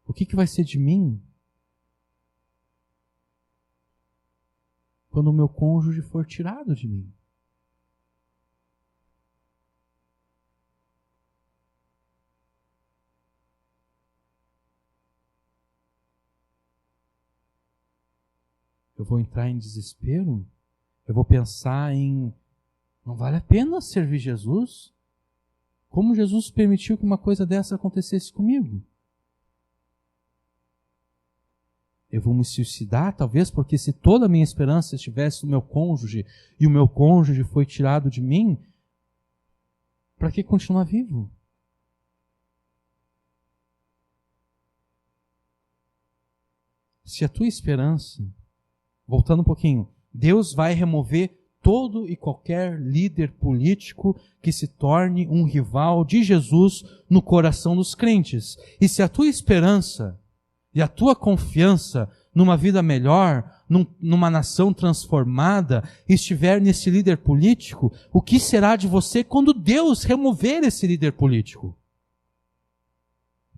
o que vai ser de mim quando o meu cônjuge for tirado de mim? Eu vou entrar em desespero? Eu vou pensar em: não vale a pena servir Jesus? Como Jesus permitiu que uma coisa dessa acontecesse comigo? Eu vou me suicidar, talvez, porque se toda a minha esperança estivesse no meu cônjuge e o meu cônjuge foi tirado de mim, para que continuar vivo? Se a tua esperança, voltando um pouquinho, Deus vai remover todo e qualquer líder político que se torne um rival de Jesus no coração dos crentes. E se a tua esperança e a tua confiança numa vida melhor, numa nação transformada, estiver nesse líder político, o que será de você quando Deus remover esse líder político?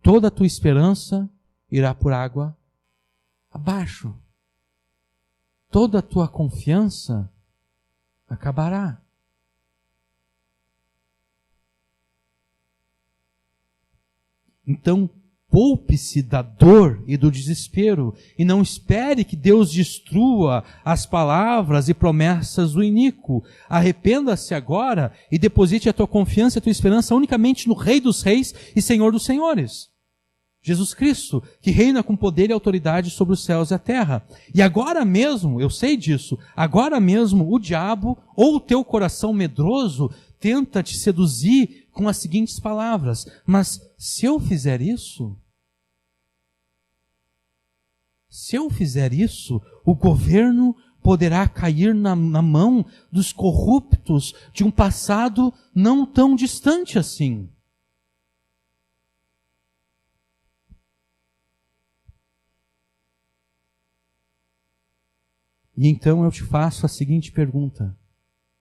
Toda a tua esperança irá por água abaixo. Toda a tua confiança acabará. Então, poupe-se da dor e do desespero e não espere que Deus destrua as palavras e promessas do iníquo. Arrependa-se agora e deposite a tua confiança e a tua esperança unicamente no Rei dos Reis e Senhor dos Senhores, Jesus Cristo, que reina com poder e autoridade sobre os céus e a terra. E agora mesmo, eu sei disso, agora mesmo o diabo ou o teu coração medroso tenta te seduzir com as seguintes palavras: mas se eu fizer isso, o governo poderá cair na mão dos corruptos de um passado não tão distante assim. E então eu te faço a seguinte pergunta: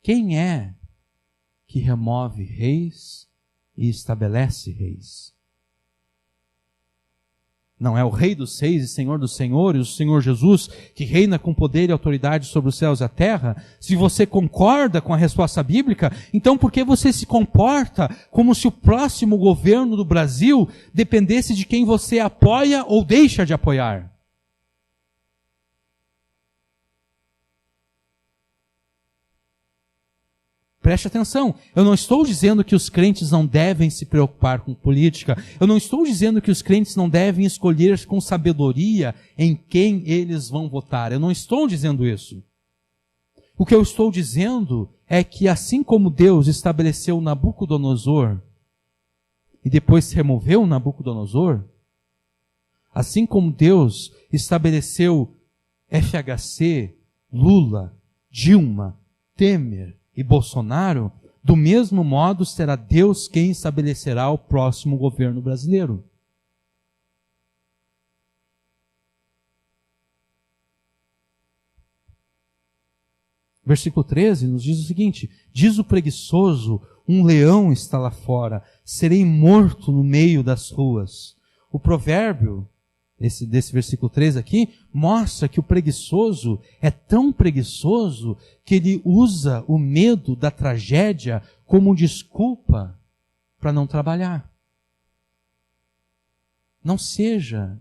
quem é que remove reis e estabelece reis? Não é o Rei dos Reis e Senhor dos Senhores, o Senhor Jesus, que reina com poder e autoridade sobre os céus e a terra? Se você concorda com a resposta bíblica, então por que você se comporta como se o próximo governo do Brasil dependesse de quem você apoia ou deixa de apoiar? Preste atenção, eu não estou dizendo que os crentes não devem se preocupar com política, eu não estou dizendo que os crentes não devem escolher com sabedoria em quem eles vão votar, eu não estou dizendo isso. O que eu estou dizendo é que assim como Deus estabeleceu Nabucodonosor e depois removeu Nabucodonosor, assim como Deus estabeleceu FHC, Lula, Dilma, Temer e Bolsonaro, do mesmo modo será Deus quem estabelecerá o próximo governo brasileiro. Versículo 13 nos diz o seguinte: diz o preguiçoso, um leão está lá fora, serei morto no meio das ruas. O provérbio, desse versículo 13 aqui, mostra que o preguiçoso é tão preguiçoso que ele usa o medo da tragédia como desculpa para não trabalhar. Não seja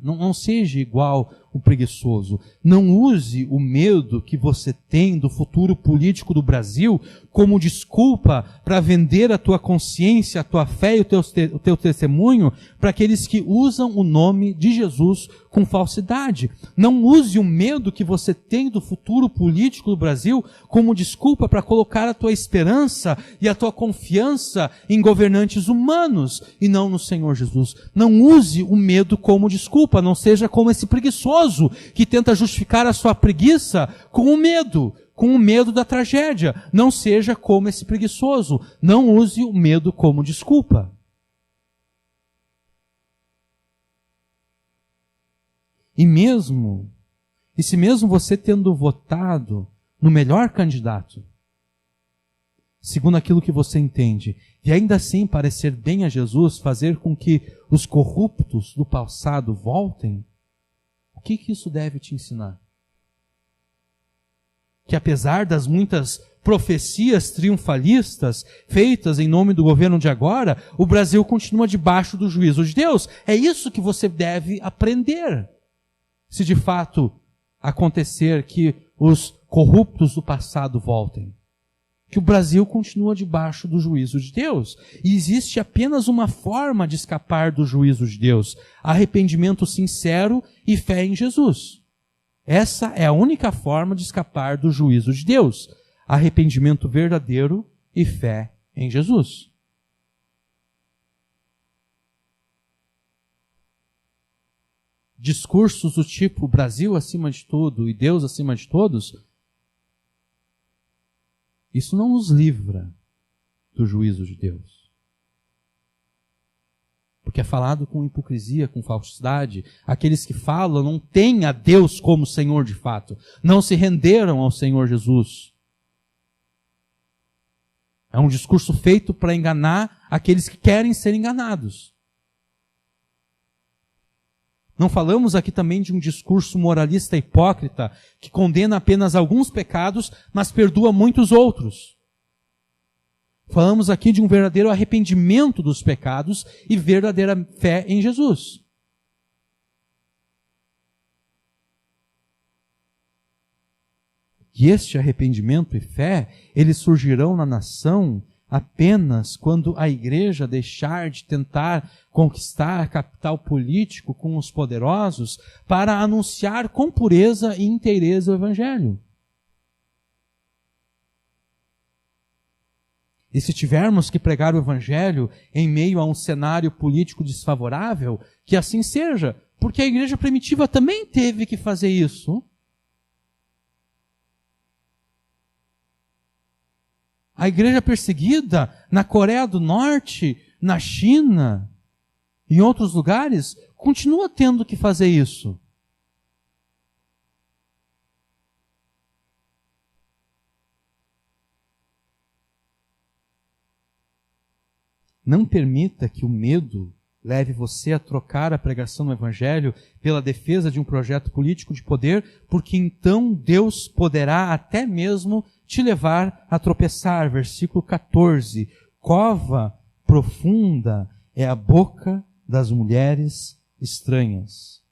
igual o preguiçoso. Não use o medo que você tem do futuro político do Brasil como desculpa para vender a tua consciência, a tua fé e o teu testemunho para aqueles que usam o nome de Jesus com falsidade. Não use o medo que você tem do futuro político do Brasil como desculpa para colocar a tua esperança e a tua confiança em governantes humanos e não no Senhor Jesus. Não use o medo como desculpa, não seja como esse preguiçoso que tenta justificar a sua preguiça com o medo da tragédia. Não seja como esse preguiçoso, não use o medo como desculpa. E se mesmo você tendo votado no melhor candidato, segundo aquilo que você entende, e ainda assim parecer bem a Jesus, fazer com que os corruptos do passado voltem, o que isso deve te ensinar? Que apesar das muitas profecias triunfalistas feitas em nome do governo de agora, o Brasil continua debaixo do juízo de Deus. É isso que você deve aprender. Se de fato acontecer que os corruptos do passado voltem. Que o Brasil continua debaixo do juízo de Deus. E existe apenas uma forma de escapar do juízo de Deus: arrependimento sincero e fé em Jesus. Essa é a única forma de escapar do juízo de Deus: arrependimento verdadeiro e fé em Jesus. Discursos do tipo Brasil acima de tudo e Deus acima de todos, isso não nos livra do juízo de Deus. Porque é falado com hipocrisia, com falsidade. Aqueles que falam não têm a Deus como Senhor de fato. Não se renderam ao Senhor Jesus. É um discurso feito para enganar aqueles que querem ser enganados. Não falamos aqui também de um discurso moralista hipócrita que condena apenas alguns pecados, mas perdoa muitos outros. Falamos aqui de um verdadeiro arrependimento dos pecados e verdadeira fé em Jesus. E este arrependimento e fé, eles surgirão na nação apenas quando a igreja deixar de tentar conquistar capital político com os poderosos para anunciar com pureza e inteireza o Evangelho. E se tivermos que pregar o Evangelho em meio a um cenário político desfavorável, que assim seja, porque a igreja primitiva também teve que fazer isso. A igreja perseguida na Coreia do Norte, na China, em outros lugares, continua tendo que fazer isso. Não permita que o medo leve você a trocar a pregação do Evangelho pela defesa de um projeto político de poder, porque então Deus poderá até mesmo te levar a tropeçar. Versículo 14. Cova profunda é a boca das mulheres estranhas.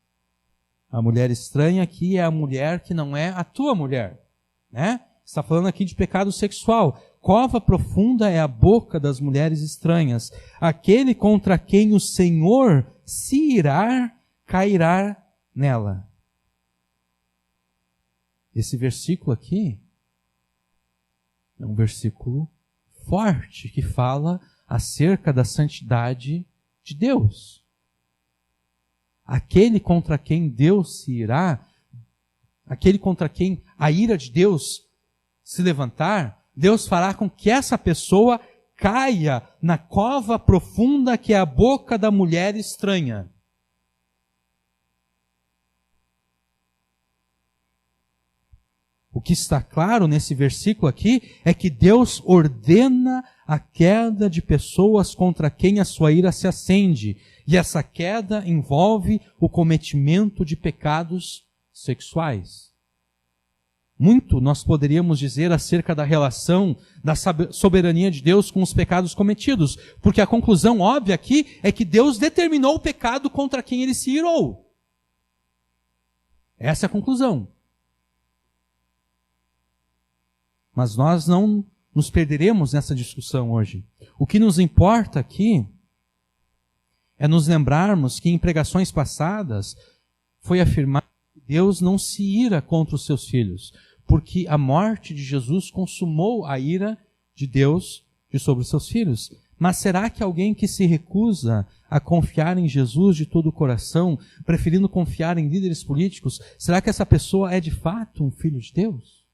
A mulher estranha aqui é a mulher que não é a tua mulher, né? Está falando aqui de pecado sexual. Cova profunda é a boca das mulheres estranhas. Aquele contra quem o Senhor se irar, cairá nela. Esse versículo aqui é um versículo forte que fala acerca da santidade de Deus. Aquele contra quem Deus se irá, aquele contra quem a ira de Deus se levantar, Deus fará com que essa pessoa caia na cova profunda que é a boca da mulher estranha. O que está claro nesse versículo aqui é que Deus ordena a queda de pessoas contra quem a sua ira se acende. E essa queda envolve o cometimento de pecados sexuais. Muito nós poderíamos dizer acerca da relação da soberania de Deus com os pecados cometidos, porque a conclusão óbvia aqui é que Deus determinou o pecado contra quem ele se irou. Essa é a conclusão. Mas nós não nos perderemos nessa discussão hoje. O que nos importa aqui é nos lembrarmos que em pregações passadas foi afirmado que Deus não se ira contra os seus filhos, porque a morte de Jesus consumou a ira de Deus sobre os seus filhos. Mas será que alguém que se recusa a confiar em Jesus de todo o coração, preferindo confiar em líderes políticos, será que essa pessoa é de fato um filho de Deus?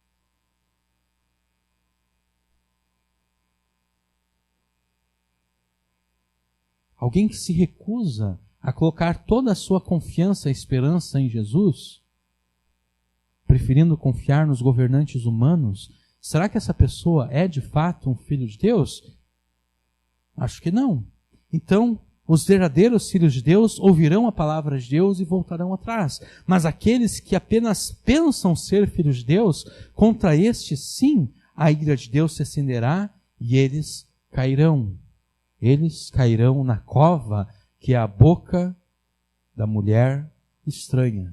Alguém que se recusa a colocar toda a sua confiança e esperança em Jesus, preferindo confiar nos governantes humanos, será que essa pessoa é de fato um filho de Deus? Acho que não. Então, os verdadeiros filhos de Deus ouvirão a palavra de Deus e voltarão atrás. Mas aqueles que apenas pensam ser filhos de Deus, contra estes, sim, a ira de Deus se acenderá e eles cairão. Eles cairão na cova que é a boca da mulher estranha.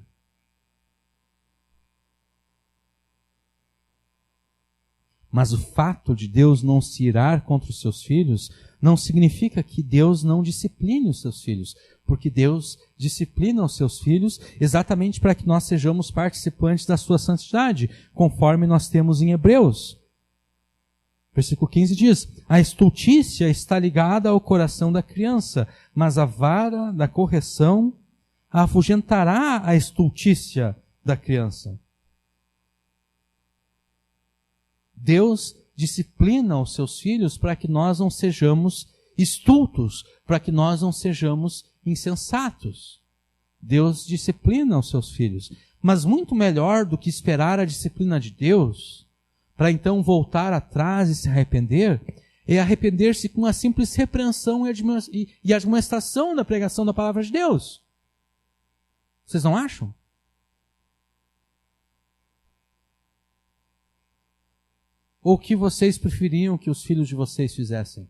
Mas o fato de Deus não se irar contra os seus filhos não significa que Deus não discipline os seus filhos, porque Deus disciplina os seus filhos exatamente para que nós sejamos participantes da sua santidade, conforme nós temos em Hebreus. Versículo 15 diz: a estultícia está ligada ao coração da criança, mas a vara da correção afugentará a estultícia da criança. Deus disciplina os seus filhos para que nós não sejamos estultos, para que nós não sejamos insensatos. Deus disciplina os seus filhos. Mas muito melhor do que esperar a disciplina de Deus, para então voltar atrás e se arrepender, é arrepender-se com a simples repreensão e admoestação da pregação da palavra de Deus. Vocês não acham? Ou o que vocês preferiam que os filhos de vocês fizessem?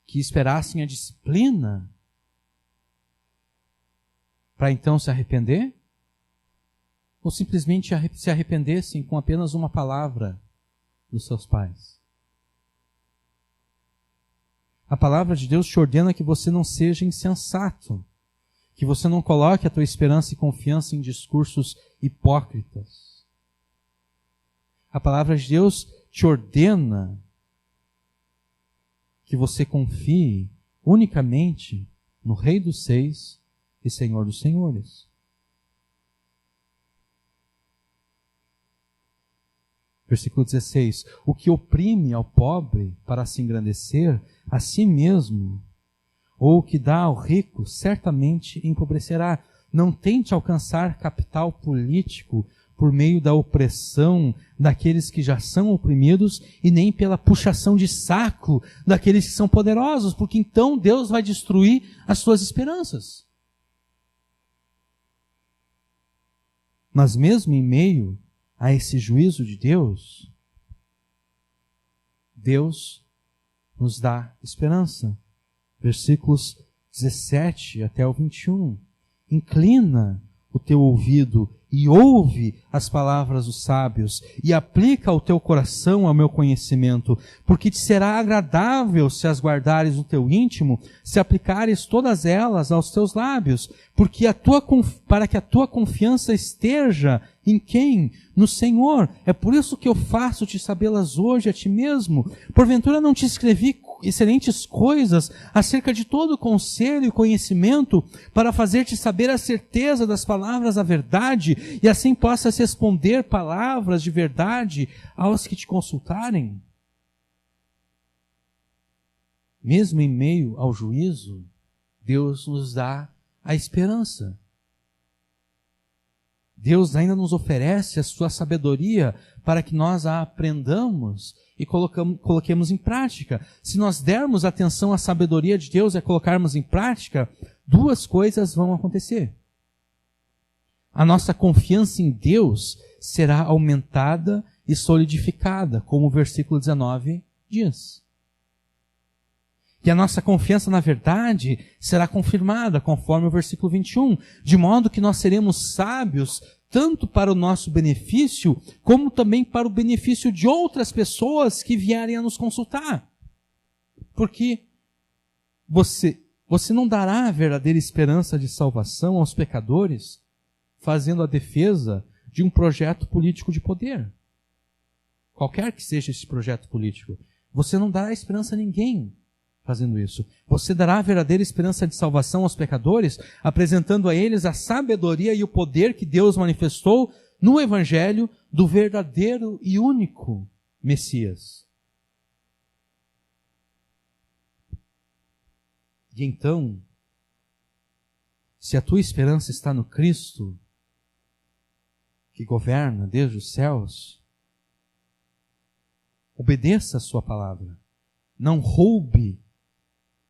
Que esperassem a disciplina para então se arrepender? Ou simplesmente se arrependessem com apenas uma palavra dos seus pais? A palavra de Deus te ordena que você não seja insensato, que você não coloque a tua esperança e confiança em discursos hipócritas. A palavra de Deus te ordena que você confie unicamente no Rei dos Seis e Senhor dos Senhores. Versículo 16. O que oprime ao pobre para se engrandecer a si mesmo, ou o que dá ao rico, certamente empobrecerá. Não tente alcançar capital político por meio da opressão daqueles que já são oprimidos e nem pela puxação de saco daqueles que são poderosos, porque então Deus vai destruir as suas esperanças. Mas mesmo em meio a esse juízo de Deus, Deus nos dá esperança. Versículos 17 até o 21. Inclina o teu ouvido e ouve as palavras dos sábios, e aplica o teu coração ao meu conhecimento, porque te será agradável se as guardares no teu íntimo, se aplicares todas elas aos teus lábios, porque para que a tua confiança esteja em quem? No Senhor. É por isso que eu faço-te sabê-las hoje a ti mesmo. Porventura não te escrevi excelentes coisas acerca de todo o conselho e conhecimento, para fazer-te saber a certeza das palavras da verdade, e assim possas responder palavras de verdade aos que te consultarem? Mesmo em meio ao juízo, Deus nos dá a esperança. Deus ainda nos oferece a sua sabedoria para que nós a aprendamos e coloquemos em prática. Se nós dermos atenção à sabedoria de Deus e a colocarmos em prática, duas coisas vão acontecer. A nossa confiança em Deus será aumentada e solidificada, como o versículo 19 diz. E a nossa confiança na verdade será confirmada, conforme o versículo 21, de modo que nós seremos sábios tanto para o nosso benefício, como também para o benefício de outras pessoas que vierem a nos consultar. Porque você não dará a verdadeira esperança de salvação aos pecadores fazendo a defesa de um projeto político de poder. Qualquer que seja esse projeto político, você não dará esperança a ninguém fazendo isso. Você dará a verdadeira esperança de salvação aos pecadores, apresentando a eles a sabedoria e o poder que Deus manifestou no Evangelho do verdadeiro e único Messias. E então, se a tua esperança está no Cristo, que governa desde os céus, obedeça a sua palavra. Não roube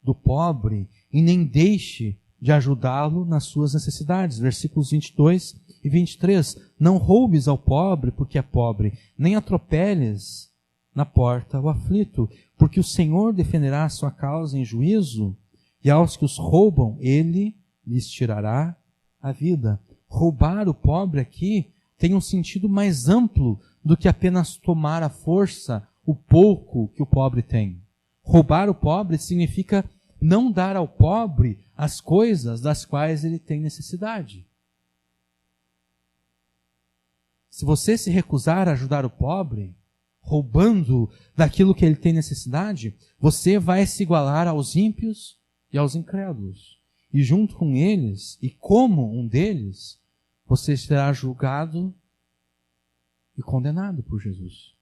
do pobre e nem deixe de ajudá-lo nas suas necessidades. Versículos 22 e 23. Não roubes ao pobre porque é pobre, nem atropeles na porta o aflito, porque o Senhor defenderá a sua causa em juízo, e aos que os roubam, ele lhes tirará a vida. Roubar o pobre aqui tem um sentido mais amplo do que apenas tomar à força o pouco que o pobre tem. Roubar o pobre significa não dar ao pobre as coisas das quais ele tem necessidade. Se você se recusar a ajudar o pobre, roubando daquilo que ele tem necessidade, você vai se igualar aos ímpios e aos incrédulos. E junto com eles, e como um deles, você será julgado e condenado por Jesus.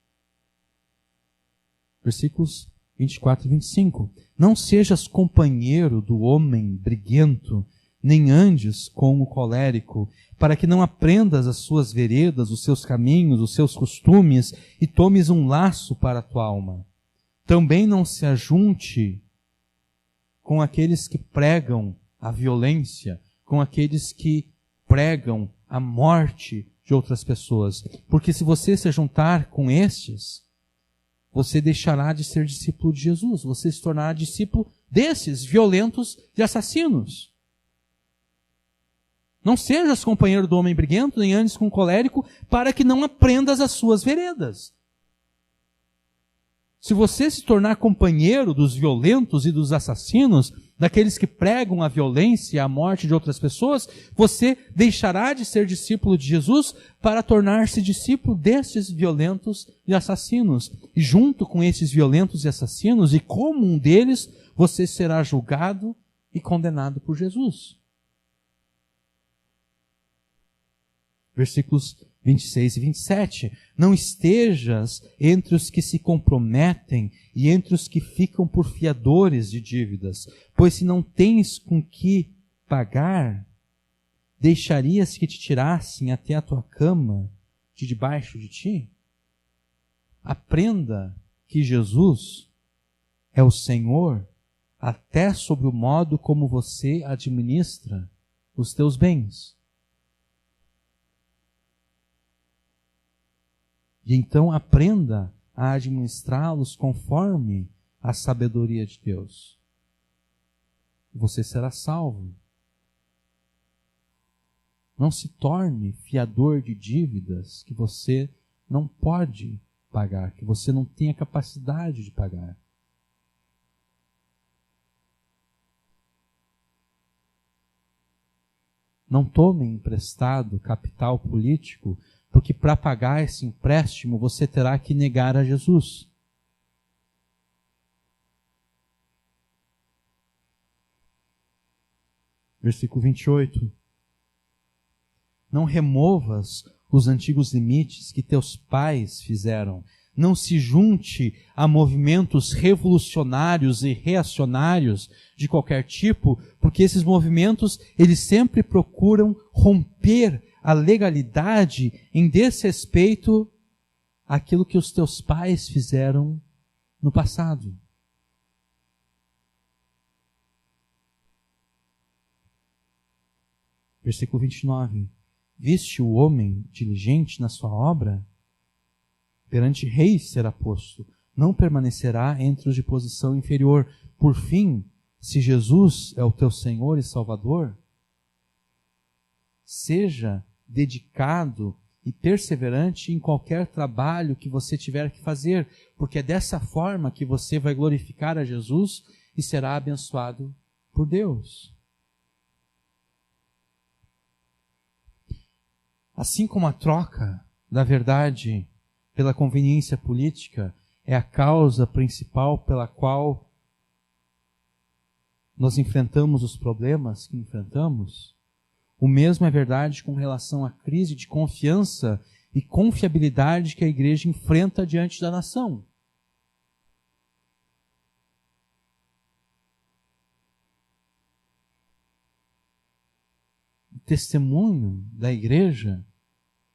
Versículos 24 e 25. Não sejas companheiro do homem briguento, nem andes com o colérico, para que não aprendas as suas veredas, os seus caminhos, os seus costumes, e tomes um laço para a tua alma. Também não se ajunte com aqueles que pregam a violência, com aqueles que pregam a morte de outras pessoas. Porque se você se juntar com estes, você deixará de ser discípulo de Jesus. Você se tornará discípulo desses violentos e assassinos. Não sejas companheiro do homem briguento, nem andes com o colérico, para que não aprendas as suas veredas. Se você se tornar companheiro dos violentos e dos assassinos, daqueles que pregam a violência e a morte de outras pessoas, você deixará de ser discípulo de Jesus para tornar-se discípulo destes violentos e assassinos. E junto com esses violentos e assassinos, e como um deles, você será julgado e condenado por Jesus. Versículos 26 e 27. Não estejas entre os que se comprometem e entre os que ficam por fiadores de dívidas, pois se não tens com que pagar, deixarias que te tirassem até a tua cama de debaixo de ti? Aprenda que Jesus é o Senhor até sobre o modo como você administra os teus bens. E então aprenda a administrá-los conforme a sabedoria de Deus. Você será salvo. Não se torne fiador de dívidas que você não pode pagar, que você não tem a capacidade de pagar. Não tome emprestado capital político, porque para pagar esse empréstimo você terá que negar a Jesus. Versículo 28. Não removas os antigos limites que teus pais fizeram. Não se junte a movimentos revolucionários e reacionários de qualquer tipo, porque esses movimentos, eles sempre procuram romper a legalidade em desrespeito àquilo que os teus pais fizeram no passado. Versículo 29. Viste o homem diligente na sua obra? Perante reis será posto, não permanecerá entre os de posição inferior. Por fim, se Jesus é o teu Senhor e Salvador, seja dedicado e perseverante em qualquer trabalho que você tiver que fazer, porque é dessa forma que você vai glorificar a Jesus e será abençoado por Deus. Assim como a troca da verdade pela conveniência política é a causa principal pela qual nós enfrentamos os problemas que enfrentamos, o mesmo é verdade com relação à crise de confiança e confiabilidade que a igreja enfrenta diante da nação. O testemunho da igreja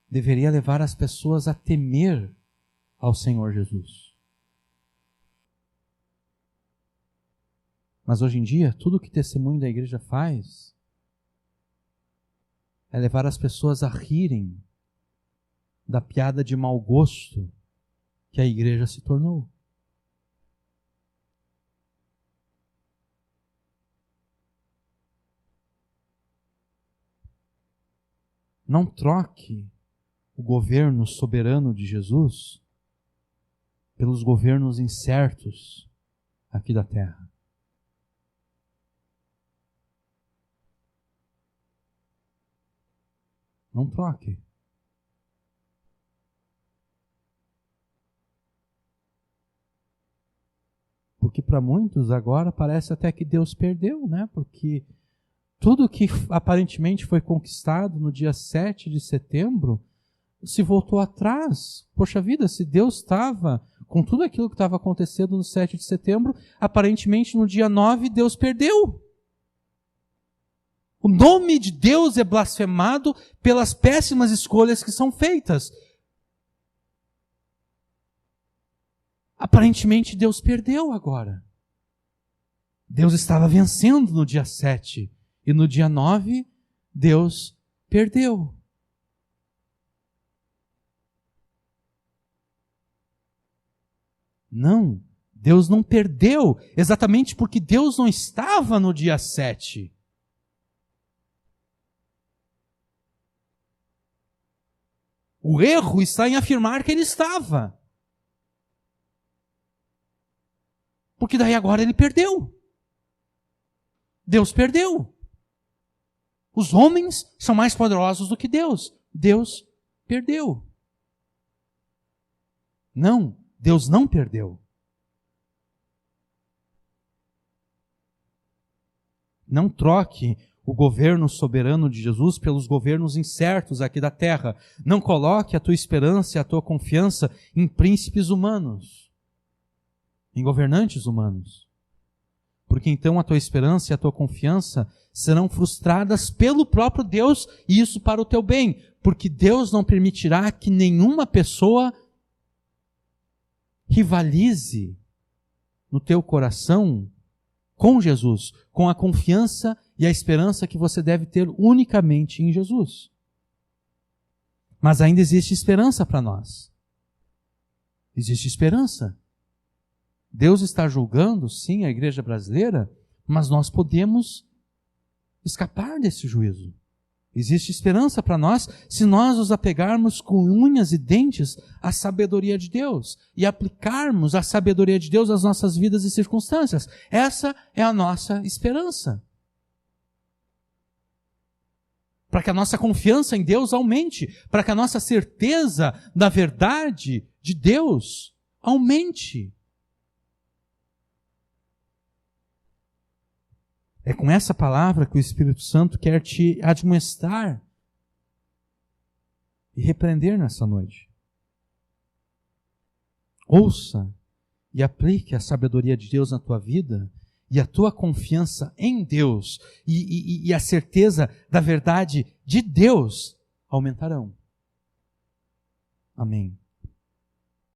deveria levar as pessoas a temer ao Senhor Jesus. Mas hoje em dia, tudo que o testemunho da igreja faz é levar as pessoas a rirem da piada de mau gosto que a igreja se tornou. Não troque o governo soberano de Jesus pelos governos incertos aqui da terra. Não troque. Porque para muitos agora parece até que Deus perdeu, né? Porque tudo que aparentemente foi conquistado no dia 7 de setembro se voltou atrás. Poxa vida, se Deus estava com tudo aquilo que estava acontecendo no 7 de setembro, aparentemente no dia 9 Deus perdeu. O nome de Deus é blasfemado pelas péssimas escolhas que são feitas. Aparentemente Deus perdeu agora. Deus estava vencendo no dia 7 e no dia 9 Deus perdeu. Não, Deus não perdeu, exatamente porque Deus não estava no dia 7. O erro está em afirmar que ele estava. Porque daí agora ele perdeu. Deus perdeu. Os homens são mais poderosos do que Deus. Deus perdeu. Não, Deus não perdeu. Não troque o governo soberano de Jesus pelos governos incertos aqui da terra. Não coloque a tua esperança e a tua confiança em príncipes humanos, em governantes humanos. Porque então a tua esperança e a tua confiança serão frustradas pelo próprio Deus, e isso para o teu bem. Porque Deus não permitirá que nenhuma pessoa rivalize no teu coração com Jesus, com a confiança e a esperança que você deve ter unicamente em Jesus. Mas ainda existe esperança para nós. Existe esperança. Deus está julgando, sim, a igreja brasileira, mas nós podemos escapar desse juízo. Existe esperança para nós se nós nos apegarmos com unhas e dentes à sabedoria de Deus e aplicarmos a sabedoria de Deus às nossas vidas e circunstâncias. Essa é a nossa esperança. Para que a nossa confiança em Deus aumente, para que a nossa certeza da verdade de Deus aumente. É com essa palavra que o Espírito Santo quer te admoestar e repreender nessa noite. Ouça e aplique a sabedoria de Deus na tua vida e a tua confiança em Deus e a certeza da verdade de Deus aumentarão. Amém.